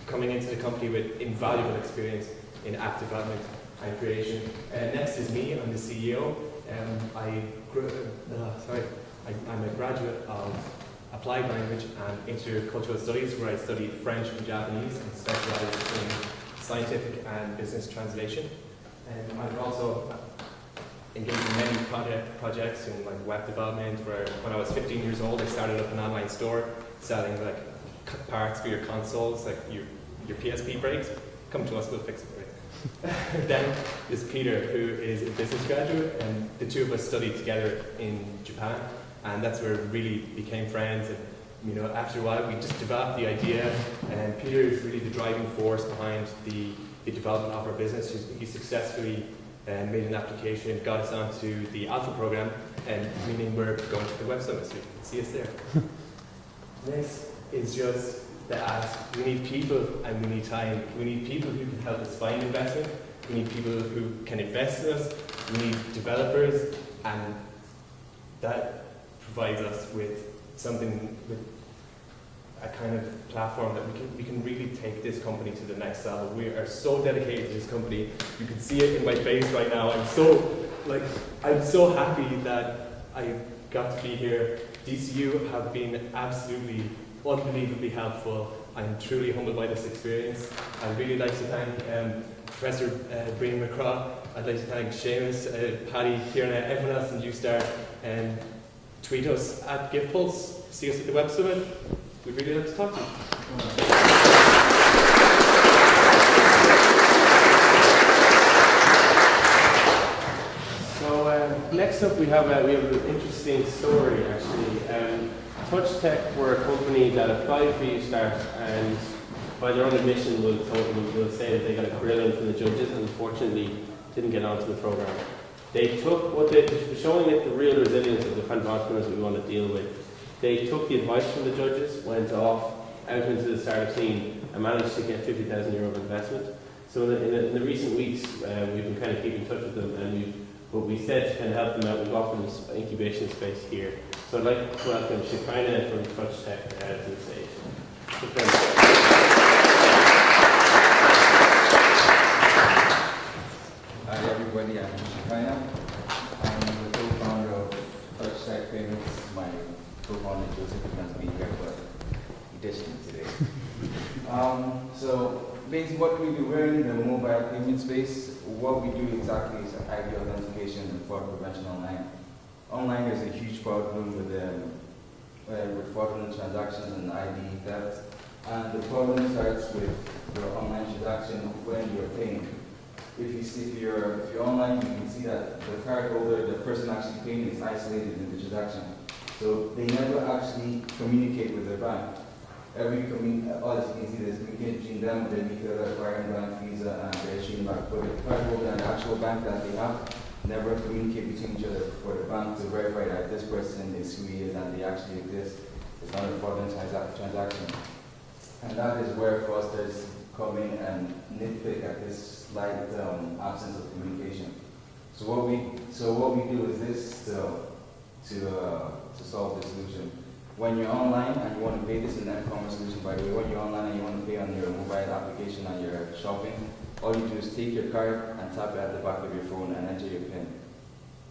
Speaker 8: coming into the company with invaluable experience in app development and creation. Next is me. I'm the CEO. I'm a graduate of Applied Language and Intercultural Studies, where I studied French and Japanese and specialized in scientific and business translation. I've also engaged in many projects in web development, where when I was 15 years old, I started up an online store selling parts for your consoles, like your PSP breaks. Come to us, we'll fix it for you. Then there's Peter, who is a business graduate, and the two of us studied together in Japan, and that's where we really became friends. And after a while, we just developed the idea, and Peter is really the driving force behind the development of our business. He successfully made an application, got us onto the Alpha program, and meaning we're going to the Web Summit, so you can see us there. This is just the ask. We need people and we need time. We need people who can help us find investment. We need people who can invest in us. We need developers, and that provides us with something, with a kind of platform that we can really take this company to the next level. We are so dedicated to this company. You can see it in my face right now. I'm so happy that I got to be here. DCU have been absolutely unbelievably helpful. I'm truly humbled by this experience. I'd really like to thank Professor Brian McCraw. I'd like to thank Seamus, Paddy, Kieran, everyone else in UStart, and tweet us at GitPulse. See us at the Web Summit. We'd really like to talk to you.
Speaker 1: So next up we have an interesting story actually. Touch Tech were a company that applied for UStart, and by their own admission will say that they got a grill in from the judges and unfortunately didn't get onto the program. They took what they, showing it the real resilience of the kind of entrepreneurs that we want to deal with. They took the advice from the judges, went off out into the startup scene, and managed to get €50,000 of investment. So in the recent weeks, we've been kind of keeping in touch with them, and what we said to kind of help them out, we've offered them incubation space here. So I'd like to welcome Shikina from Touch Tech to the stage.
Speaker 9: Hi everybody, I'm Shikina. I'm the co-founder of Touch Tech Payments. My co-founder Joseph must be here, but he ditched me today. So basically what we do, we're in the mobile payment space. What we do exactly is ID authentication and fraud prevention online. Online is a huge problem with fraudulent transactions and ID theft. And the problem starts with your online transaction when you're paying. If you're online, you can see that the cardholder, the person actually paying, is isolated in the transaction. So they never actually communicate with their bank. All you can see, there's communication between them, the retailer, acquiring bank, Visa, and the issuing bank. But the cardholder and the actual bank that they have never communicate between each other for the bank to verify that this person is who he is and they actually exist. It's not a fraudulent transaction. And that is where fraudsters come in and nitpick at this slight absence of communication. So what we do is this to solve the solution. When you're online and you want to pay, this is an e-commerce solution by the way. When you're online and you want to pay on your mobile application and you're shopping, all you do is take your card and tap it at the back of your phone and enter your PIN.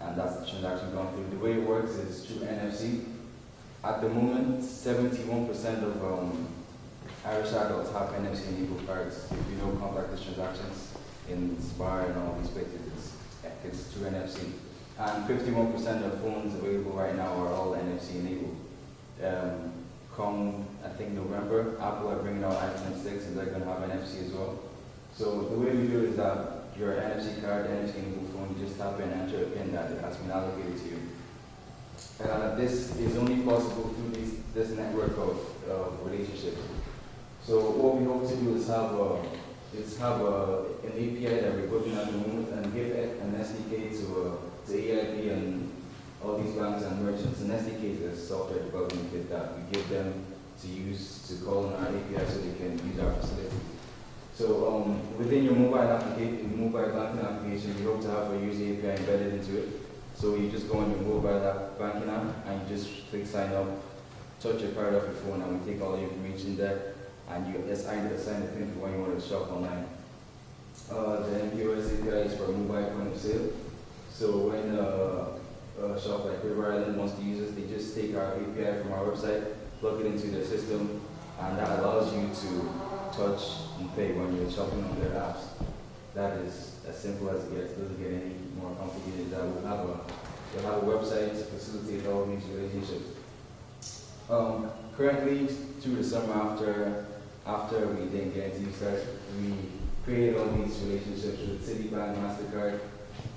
Speaker 9: And that's the transaction gone through. The way it works is through NFC. At the moment, 71% of Irish adults have NFC-enabled cards. If you know contactless transactions in Spar and all these places, it's through NFC. And 51% of phones available right now are all NFC-enabled. Come, I think November, Apple are bringing out iPhone 6 and they're going to have NFC as well. So the way we do it is that your NFC card, NFC-enabled phone, you just tap in and enter a PIN that has been allocated to you. This is only possible through this network of relationships. So what we hope to do is have an API that we're building at the moment and give it an SDK to AIB and all these banks and merchants. An SDK is a software development kit that we give them to use to call on our API so they can use our facility. So within your mobile application, mobile banking application, we hope to have a user API embedded into it. So you just go on your mobile banking app and you just click sign up, touch your card off your phone, and we take all the information there, and you assign the PIN for when you want to shop online. The MPOS API is for mobile point of sale. So when a shop like River Island wants to use us, they just take our API from our website, plug it into their system, and that allows you to touch and pay when you're shopping on their apps. That is as simple as it gets. It doesn't get any more complicated. That we'll have a website to facilitate all these relationships. Currently, through the summer after we didn't get into UStart, we created all these relationships with Citibank, MasterCard,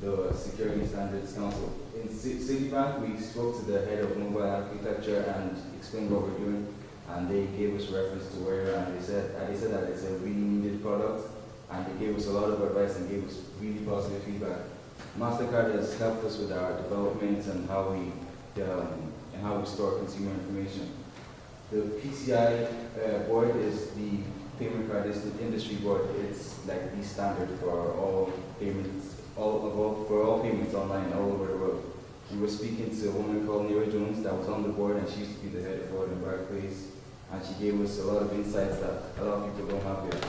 Speaker 9: the Security Standards Council. In Citibank, we spoke to the head of mobile architecture and explained what we're doing, and they gave us reference to where, and they said that it's a really needed product, and they gave us a lot of advice and gave us really positive feedback. MasterCard has helped us with our development and how we store consumer information. The PCI board is the payment card industry board. It's like the standard for all payments, for all payments online all over the world. We were speaking to a woman called Nira Jones that was on the board, and she used to be the head of fraud in Barclays, and she gave us a lot of insights that a lot of people don't have yet.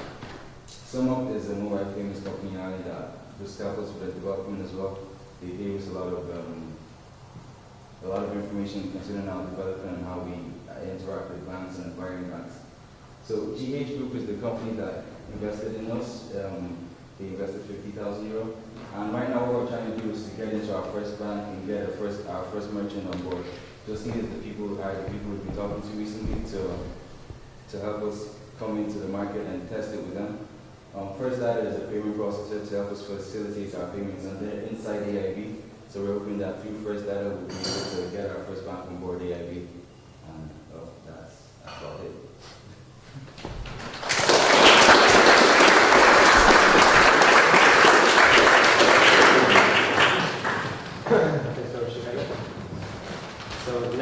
Speaker 9: SumUp is a mobile payments company in Ireland that just helped us with the development as well. They gave us a lot of information concerning our development and how we interact with banks and acquiring banks. So GH Group is the company that invested in us. They invested €50,000, and right now what we're trying to do is to get into our first bank and get our first merchant on board. Just need the people we've been talking to recently to help us come into the market and test it with them. First Data is a payment processor to help us facilitate our payments, and they're inside AIB. So we're hoping that through First Data we'll be able to get our first bank on board AIB. And that's about it.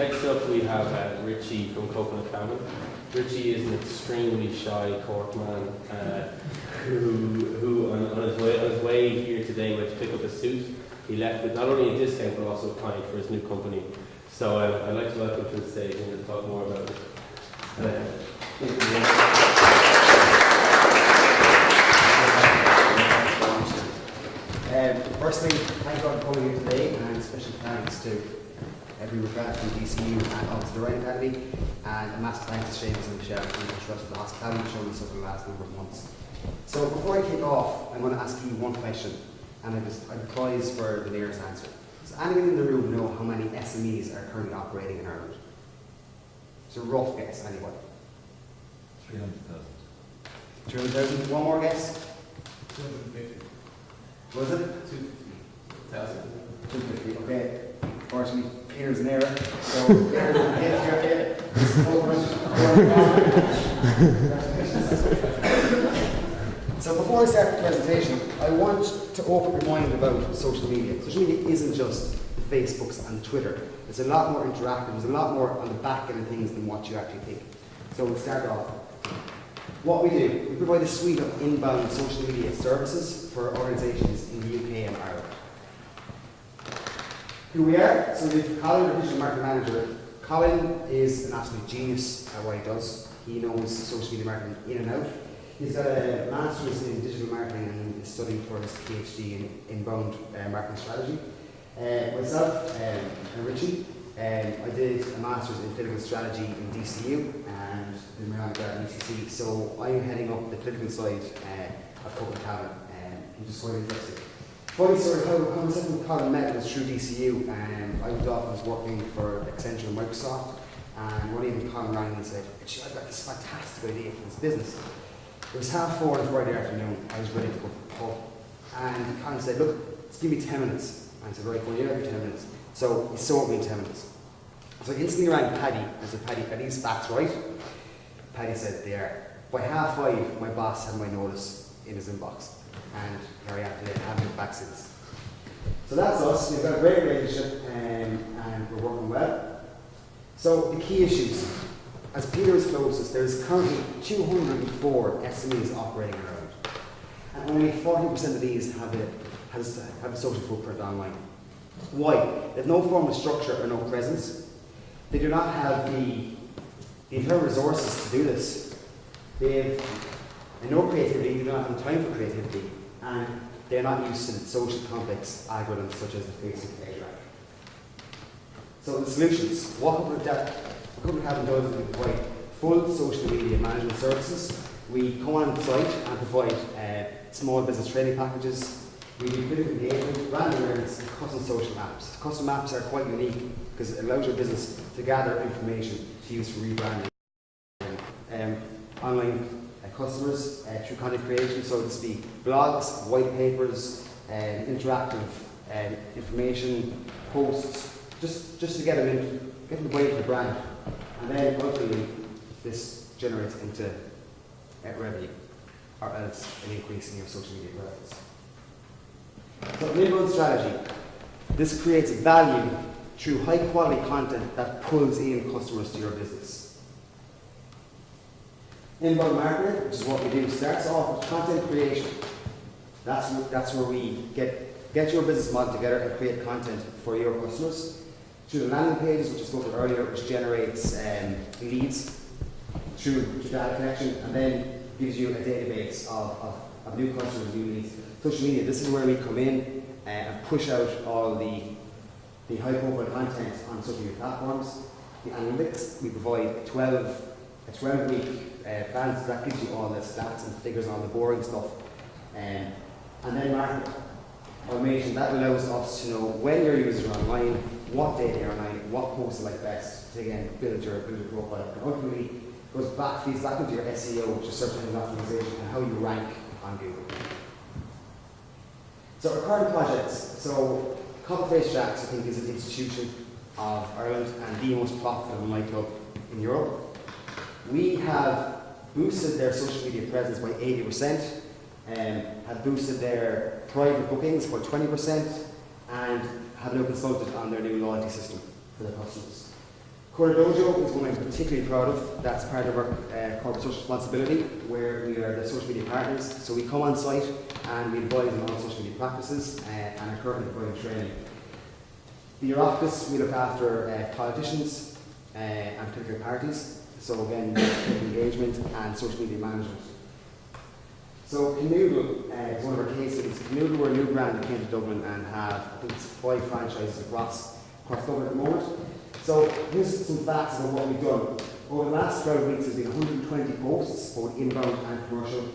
Speaker 1: next up we have Richie from Coconut Cabin. Richie is an extremely shy Cork man who on his way here today went to pick up a suit. He left with not only a discount but also a pint for his new company. So I'd like to welcome to the stage and to talk more about it.
Speaker 10: Firstly, thank God for coming here today, and special thanks to every regret from DCU and also the Ryan Academy, and a massive thanks to Seamus and Michelle and the trust of the hospitality shown us over the last number of months. So before I kick off, I'm going to ask you one question, and I have a prize for the nearest answer. Does anyone in the room know how many SMEs are currently operating in Ireland? It's a rough guess, anyway.
Speaker 3: 300,000.
Speaker 10: 300,000. One more guess?
Speaker 1: 250.
Speaker 10: Was it?
Speaker 1: 250,000.
Speaker 10: 250. Okay. Unfortunately, Peter's in error. So, Peter, So before I start the presentation, I want to open your mind about social media. Social media isn't just the Facebooks and the Twitter. It's a lot more interactive. There's a lot more on the back end of things than what you actually think. So we'll start off. What we do, we provide a suite of inbound social media services for organisations in the UK and Ireland. Who we are? So we have Colin, the digital marketing manager. Colin is an absolute genius at what he does. He knows social media marketing in and out. He's got a master's in digital marketing and is studying for his PhD in inbound marketing strategy. Myself and Richie, I did a master's in political strategy in DCU and did my undergrad in UCC. So I'm heading up the political side of Coconut Cabin, which is quite interesting. Funny story, how myself and Colin met was through DCU. I went off and was working for Accenture and Microsoft, and one evening Colin rang me and said, I've got this fantastic idea for this business. It was 4:30 on a Friday afternoon. I was ready to go to the pub. And Colin said, look, just give me 10 minutes. And I said, right, well, you're every 10 minutes. So he sold me in 10 minutes. So I instantly rang Paddy. I said, Paddy, are these facts right? Paddy said, they are. By 5:30, my boss had my notice in his inbox. And here I am today, I haven't been back since. So that's us. We've got a great relationship and we're working well. So the key issues. As Peter is closest, there's currently 204 SMEs operating in Ireland. And only 40% of these have a social footprint online. Why? They have no formal structure or no presence. They do not have the internal resources to do this. They have no creativity, they don't have time for creativity, and they're not used to social complex algorithms such as the Facebook page rank. So the solutions. What Coconut Cabin does is we provide full social media management services. We come on site and provide small business training packages. We do political engagement, brand awareness, and custom social maps. Custom maps are quite unique because it allows your business to gather information to use for rebranding. Online customers through content creation, so to speak, blogs, white papers, interactive information, posts, just to get them into the brand. And then ultimately, this generates into revenue, or else an increase in your social media presence. So inbound strategy. This creates value through high quality content that pulls in customers to your business. Inbound marketing, which is what we do, starts off with content creation. That's where we get your business model together and create content for your customers. Through the landing pages, which I spoke about earlier, which generates leads through data collection, and then gives you a database of new customers, new leads. Social media, this is where we come in and push out all the high profile content on social media platforms. The analytics, we provide a 12-week plan, so that gives you all the stats and figures on the boring stuff. And then marketing automation, that allows us to know when your users are online, what day they're online, what posts are like best to again build your profile. And ultimately feeds back into your SEO, which is search engine optimization, and how you rank on Google. So our current projects, so Copperface Jacks I think is an institution of Ireland and the most profitable nightclub in Europe. We have boosted their social media presence by 80%, have boosted their private bookings by 20%, and have now consulted on their new loyalty system for their customers. Colour Dojo is one I'm particularly proud of. That's part of our corporate social responsibility, where we are the social media partners. So we come on site and we advise on all social media practices and are currently providing training. The Oireachtas, we look after politicians and particular parties. So again, engagement and social media management. So Canoodle is one of our case studies. Canoodle were a new brand that came to Dublin and have, I think it's 5 franchises across Dublin at the moment. So here's some facts about what we've done. Over the last 12 weeks, there's been 120 posts, both inbound and commercial.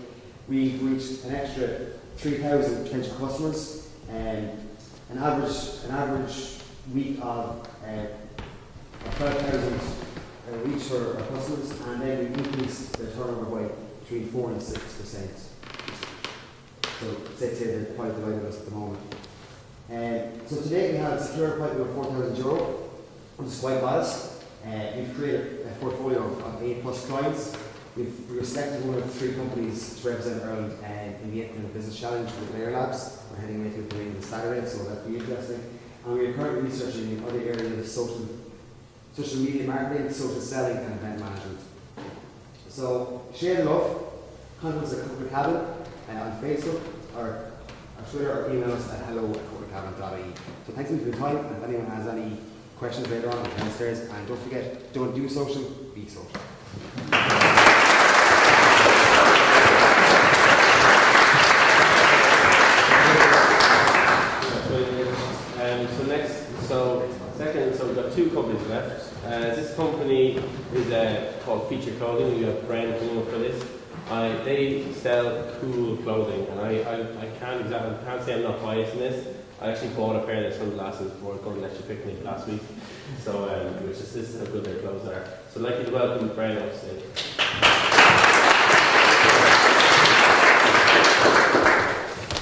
Speaker 10: We've reached an extra 3,000 potential customers, and an average week of 12,000 reach for our customers, and then we increased their turnover by between 4 and 6%. So let's say they're quite delighted with us at the moment. So today we have a secure appointment of €4,000, which is quite modest. We've created a portfolio of 8+ clients. We've selected one of 3 companies to represent Ireland in the Ethnic Business Challenge with Player Labs. We're heading away to Lithuania this Saturday, so that'll be interesting. And we are currently researching in other areas of social media marketing, social selling, and event management. So share the love. Contact us at Corporate Cabin on Facebook or Twitter, or email us at hello@corporatecabin.ie. So thanks for your time, and if anyone has any questions later on, downstairs, and don't forget, don't do social, be social.
Speaker 1: So we've got 2 companies left. This company is called Feature Clothing. We have Brian coming up for this. They sell cool clothing, and I can't say I'm not biased in this. I actually bought a pair of their sunglasses for going to lecture picnic last week. So this is how good their clothes are. So I'd like you to welcome Brian up stage.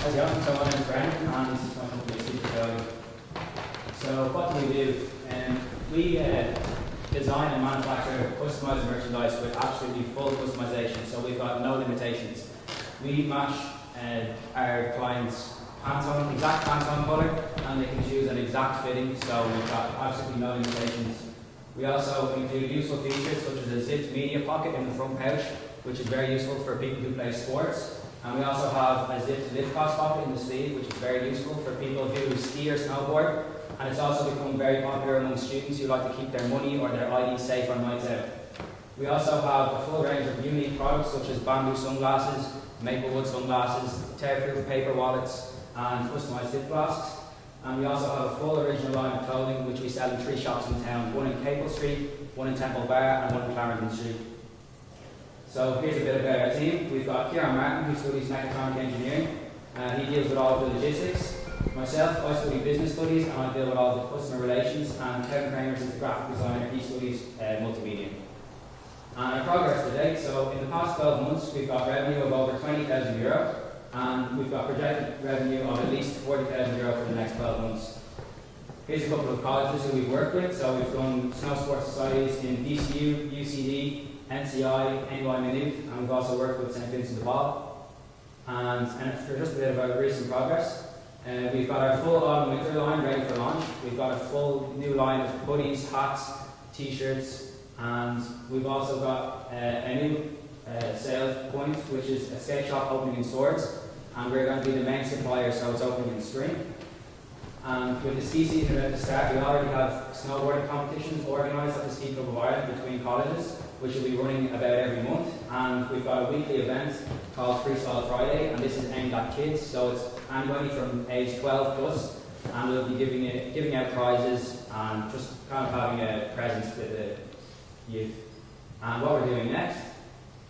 Speaker 11: How's it going? So my name is Brian, and my company is Feature Clothing. So what do we do? We design and manufacture customized merchandise with absolutely full customization, so we've got no limitations. We match our clients' exact pants on colour, and they can choose an exact fitting, so we've got absolutely no limitations. We also include useful features such as a zipped media pocket in the front pouch, which is very useful for people who play sports. And we also have a zipped lip cross pocket in the sleeve, which is very useful for people who ski or snowboard. And it's also become very popular among students who like to keep their money or their ID safe on nights out. We also have a full range of unique products such as bamboo sunglasses, maplewood sunglasses, tear-proof paper wallets, and customised zip flasks. And we also have a full original line of clothing which we sell in 3 shops in town, one in Capel Street, one in Temple Bar, and one in Clarendon Street. So here's a bit about our team. We've got Kieran Martin, who studies mechatronic engineering. He deals with all of the logistics. Myself, I study business studies, and I deal with all the customer relations. And Kevin Kramer is the graphic designer. He studies multimedia. And our progress to date, so in the past 12 months, we've got revenue of over €20,000, and we've got projected revenue of at least €40,000 for the next 12 months. Here's a couple of colleges who we've worked with. So we've done snow sports societies in DCU, UCD, NCI, NY Maynooth, and we've also worked with St Vincent de Paul. And for just a bit about recent progress, we've got our full autumn-winter line ready for launch. We've got a full new line of hoodies, hats, t-shirts, and we've also got a new sales point, which is a skate shop opening in Swords, and we're going to be the main supplier, so it's opening in the spring. And with the ski season about to start, we already have snowboarding competitions organised at the Ski Club of Ireland between colleges, which will be running about every month. And we've got a weekly event called Freestyle Friday, and this is aimed at kids, so it's anybody from age 12 plus, and we'll be giving out prizes and just kind of having a presence with the youth. And what we're doing next,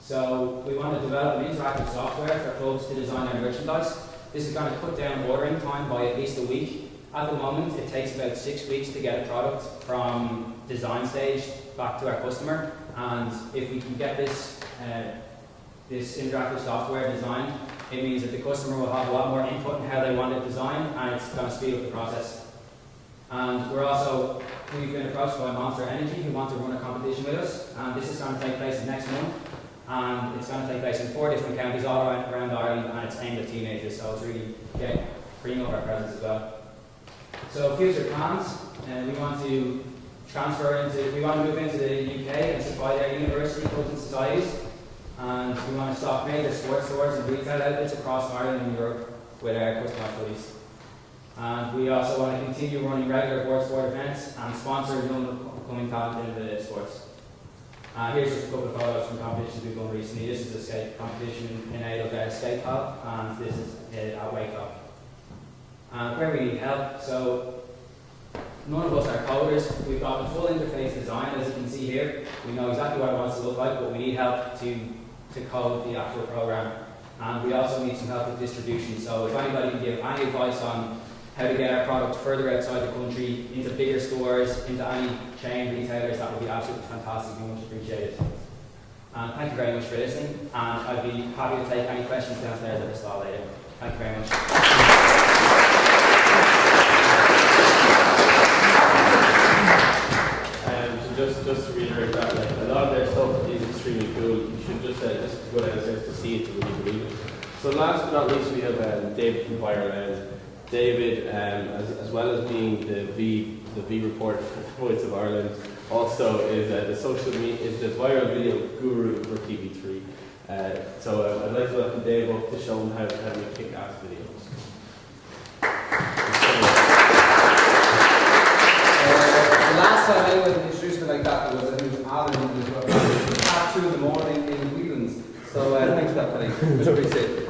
Speaker 11: so we want to develop an interactive software for clubs to design their merchandise. This is going to cut down ordering time by at least a week. At the moment, it takes about 6 weeks to get a product from design stage back to our customer, and if we can get this interactive software designed, it means that the customer will have a lot more input in how they want it designed, and it's going to speed up the process. And we've been approached by Monster Energy, who want to run a competition with us, and this is going to take place next month, and it's going to take place in 4 different counties all around Ireland, and it's aimed at teenagers, so it's really bringing up our presence as well. So future plans, we want to we want to move into the UK and supply their university coaching societies. And we want to stock major sports stores and retail outlets across Ireland and Europe with our customized hoodies. And we also want to continue running regular board sport events and sponsor young upcoming talent in the sports. Here's just a couple of photos from competitions we've done recently. This is a skate competition in aid of our skate hall, and this is at Waco. And where we need help, so none of us are coders. We've got the full interface design, as you can see here. We know exactly what it wants to look like, but we need help to code the actual program. And we also need some help with distribution. So if anybody can give any advice on how to get our product further outside the country, into bigger stores, into any chain retailers, that would be absolutely fantastic and much appreciated. And thank you very much for listening, and I'd be happy to take any questions downstairs at the stall later. Thank you very much.
Speaker 1: Just to reiterate that, like, a lot of their stuff is extremely cool. You should just go downstairs to see it to really believe it. So last but not least, we have David from Viral Lens. David, as well as being the V report for the Voice of Ireland, also is the viral video guru for TV3. So I'd like to welcome Dave up to show him how to make kick-ass videos.
Speaker 12: The last time anyone introduced me like that was I think it was Alan, who was half 2 in the morning in Whelan's. So thanks for that, Paddy. Much appreciated.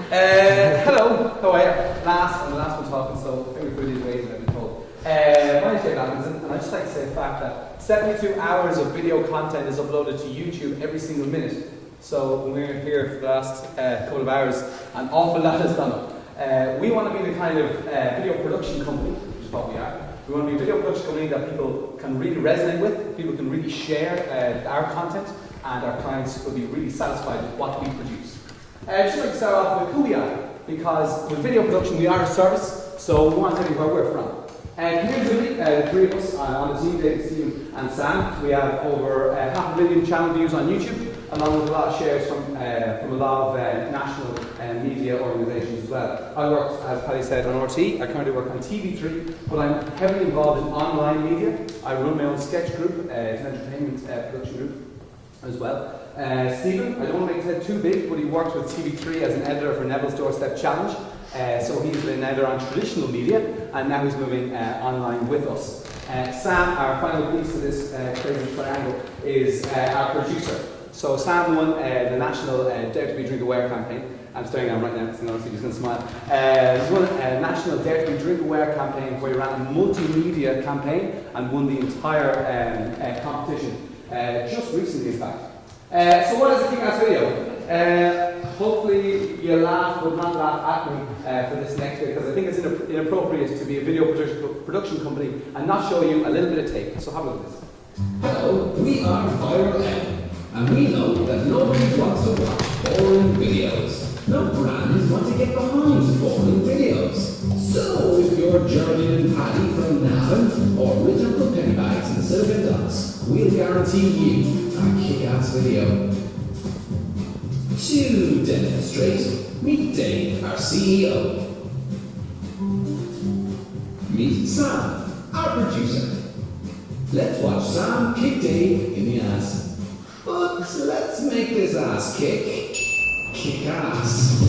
Speaker 12: Hello, how are you? The last one talking, so figure through these ways I've been told. My name's Dave Atkinson, and I'd just like to say the fact that 72 hours of video content is uploaded to YouTube every single minute. So when we're here for the last couple of hours, an awful lot has gone up. We want to be the kind of video production company, which is what we are. We want to be a video production company that people can really resonate with, people can really share our content, and our clients will be really satisfied with what we produce. I'd just like to start off with who we are, because with video production we are a service, so we want to tell you where we're from. Community, the 3 of us on the team, David, Stephen and Sam, we have over 500,000 channel views on YouTube, along with a lot of shares from a lot of national media organisations as well. I work, as Paddy said, on RT. I currently work on TV3, but I'm heavily involved in online media. I run my own sketch group, it's an entertainment production group as well. Stephen, I don't want to make his head too big, but he worked with TV3 as an editor for Neville's Doorstep Challenge. So he's been an editor on traditional media, and now he's moving online with us. Sam, our final piece of this crazy triangle, is our producer. So Sam won the national Dare to Be Drink Aware campaign. I'm staring at him right now because I know he's going to smile. He's won a national Dare to Be Drink Aware campaign where he ran a multimedia campaign and won the entire competition just recently, in fact. So what is a kick-ass video? Hopefully you laugh but not laugh at me for this next bit, because I think it's inappropriate to be a video production company and not show you a little bit of tape. So have a look at this.
Speaker 13: Hello, we are Viral Lens. And we know that nobody wants to watch boring videos. No brands want to get behind boring videos. So if you're German and Paddy from Navan or rich Uncle Pennybags and Silicon Dots, we'll guarantee you a kick-ass video. To demonstrate, meet Dave, our CEO. Meet Sam, our producer. Let's watch Sam kick Dave in the ass. But let's make this ass kick ass.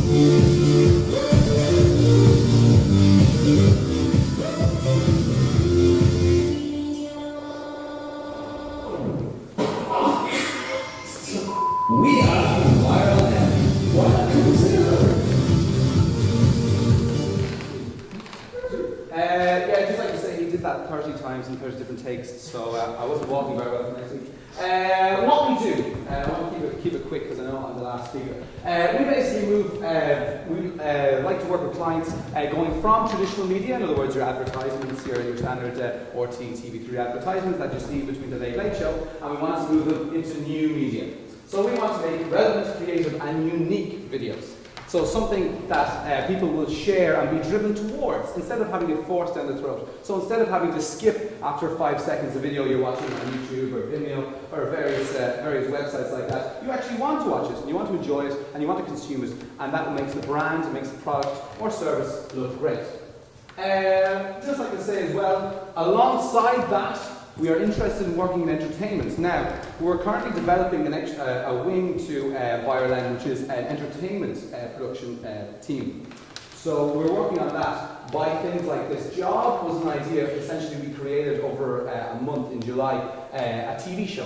Speaker 13: We are Viral Lens. What could we
Speaker 12: Yeah, just like you say, he did that 30 times in 30 different takes, so I wasn't walking very well for next week. What we do, I want to keep it quick because I know I'm the last speaker. We basically we like to work with clients going from traditional media, in other words your advertisements, your standard RT, TV3 advertisements that you see between the Late Late Show, and we want to move them into new media. So we want to make relevant, creative and unique videos. So something that people will share and be driven towards, instead of having it forced down the throat. So instead of having to skip after 5 seconds a video you're watching on YouTube or Vimeo or various websites like that, you actually want to watch it, and you want to enjoy it, and you want to consume it, and that makes the brand, it makes the product or service look great. Just like I say as well, alongside that, We are interested in working in entertainment. Now, we're currently developing a wing to Vireland, which is an entertainment production team. So we're working on that by things like this. Job was an idea, essentially we created over a month in July, a TV show.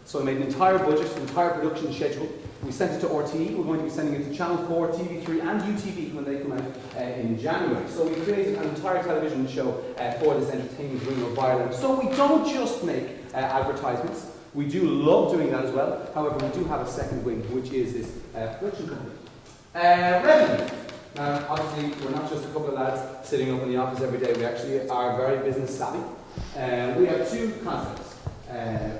Speaker 12: So we made an entire budget, an entire production schedule. We sent it to RTE, we're going to be sending it to Channel 4, TV3 and UTV when they come out in January. So we created an entire television show for this entertainment wing of Ireland. So we don't just make advertisements, we do love doing that as well. However, we do have a second wing, which is this production company. Revenue. Now, obviously, we're not just a couple of lads sitting up in the office every day, we actually are very business savvy. We have two concepts.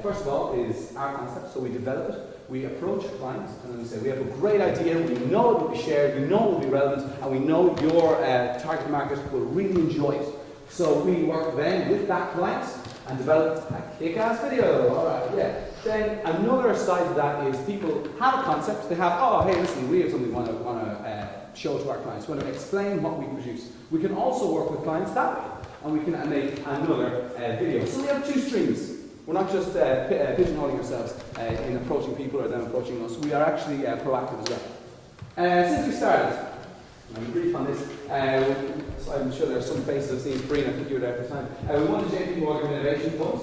Speaker 12: First of all is our concept, so we develop it. We approach clients and then we say, we have a great idea, we know it will be shared, we know it will be relevant, and we know your target market will really enjoy it. So we work then with that client and develop a kick-ass video. Alright, yeah. Then another side of that is people have a concept, they have, oh hey listen, we have something we want to show to our clients, we want to explain what we produce. We can also work with clients that way, and we can make another video. So we have two streams. We're not just pigeonholing ourselves in approaching people or them approaching us. We are actually proactive as well. Since we started, I'm brief on this, so I'm sure there are some faces I've seen. Breen, I think you were there for time. We won the JP Morgan Innovation Fund.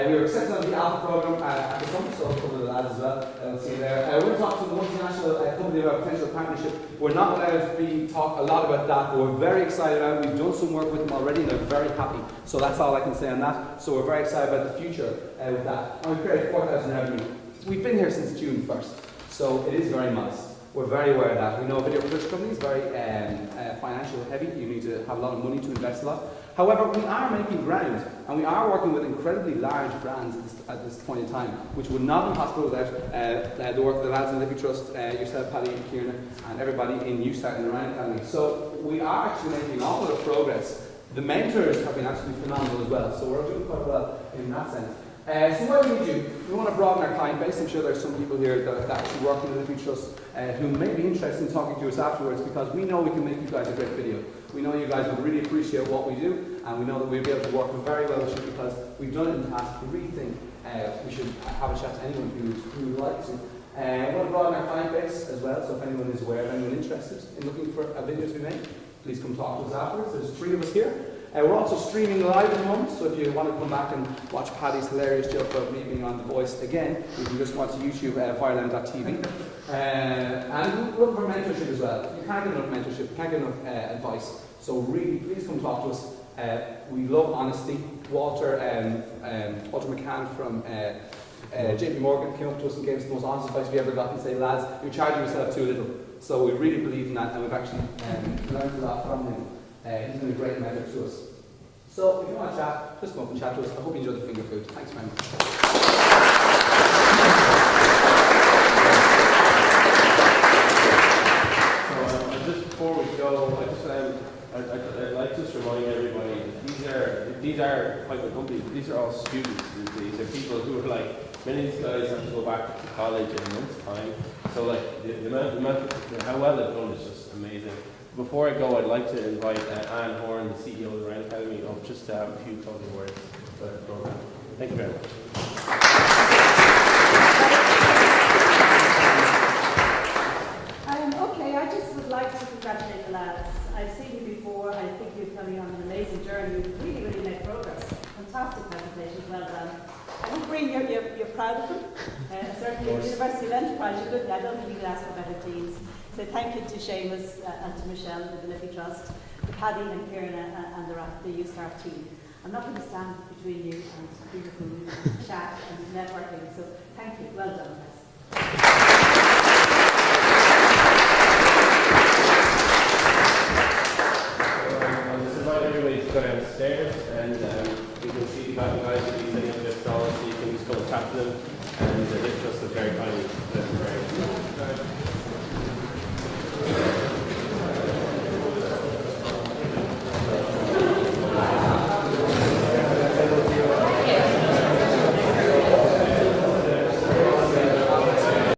Speaker 12: We were accepted on the Alpha program at the summit, so a couple of the lads as well. I'll see you there. We're talking to the multinational company about potential partnership. We're not allowed to talk a lot about that, but we're very excited about it. We've done some work with them already, and they're very happy. So that's all I can say on that. So we're very excited about the future with that. And we created 4,000 revenue. We've been here since June 1st, so it is very modest. We're very aware of that. We know a video production company is very financial heavy. You need to have a lot of money to invest a lot. However, we are making ground, and we are working with incredibly large brands at this point in time, which would not be possible without the work of the lads in Liffey Trust, yourself, Paddy, Kieran, and everybody in UStart and the Ryan Academy. So we are actually making an awful lot of progress. The mentors have been absolutely phenomenal as well, so we're doing quite well in that sense. So what do we do? We want to broaden our client base. I'm sure there's some people here that actually work in the Liffey Trust who may be interested in talking to us afterwards, because we know we can make you guys a great video. We know you guys would really appreciate what we do, and we know that we'll be able to work very well with you because we've done it in the past. We really think we should have a chat to anyone who would like to. We want to broaden our client base as well, so if anyone is aware of anyone interested in looking for a video to be made, please come talk to us afterwards. There's 3 of us here. We're also streaming live at the moment, so if you want to come back and watch Paddy's hilarious joke about me being on The Voice again, you can just watch YouTube Fireland.tv. And we're looking for mentorship as well. You can't get enough mentorship, you can't get enough advice. So really, please come talk to us. We love honesty. Walter McCann from JP Morgan came up to us and gave us the most honest advice we ever got and said, lads, you're charging yourself too little. So we really believe in that, and we've actually learned a lot from him. He's been a great mentor to us. So if you want to chat, just come up and chat to us. I hope you enjoy the finger food. Thanks very much.
Speaker 1: So just before we go, I'd like to just remind everybody that these are quite good companies. These are all students. These are people who are like, many of these guys have to go back to college in a month's time. So like the amount how well they've done is just amazing. Before I go, I'd like to invite Anne Horn, the CEO of the Ryan Academy, up just to have a few closing words about the program. Thank you very much.
Speaker 14: Okay, I just would like to congratulate the lads. I've seen you before. I think you're coming on an amazing journey. You've really, really made progress. Fantastic presentations, well done. I hope, Breen, you're proud of them. Certainly, the University of Enterprise, you're good. I don't think you could ask for better teams. So thank you to Seamus and to Michelle of the Liffey Trust, to Paddy and Kieran and the UStart team. I'm not going to stand between you and people who chat and networking, so thank you. Well done, guys.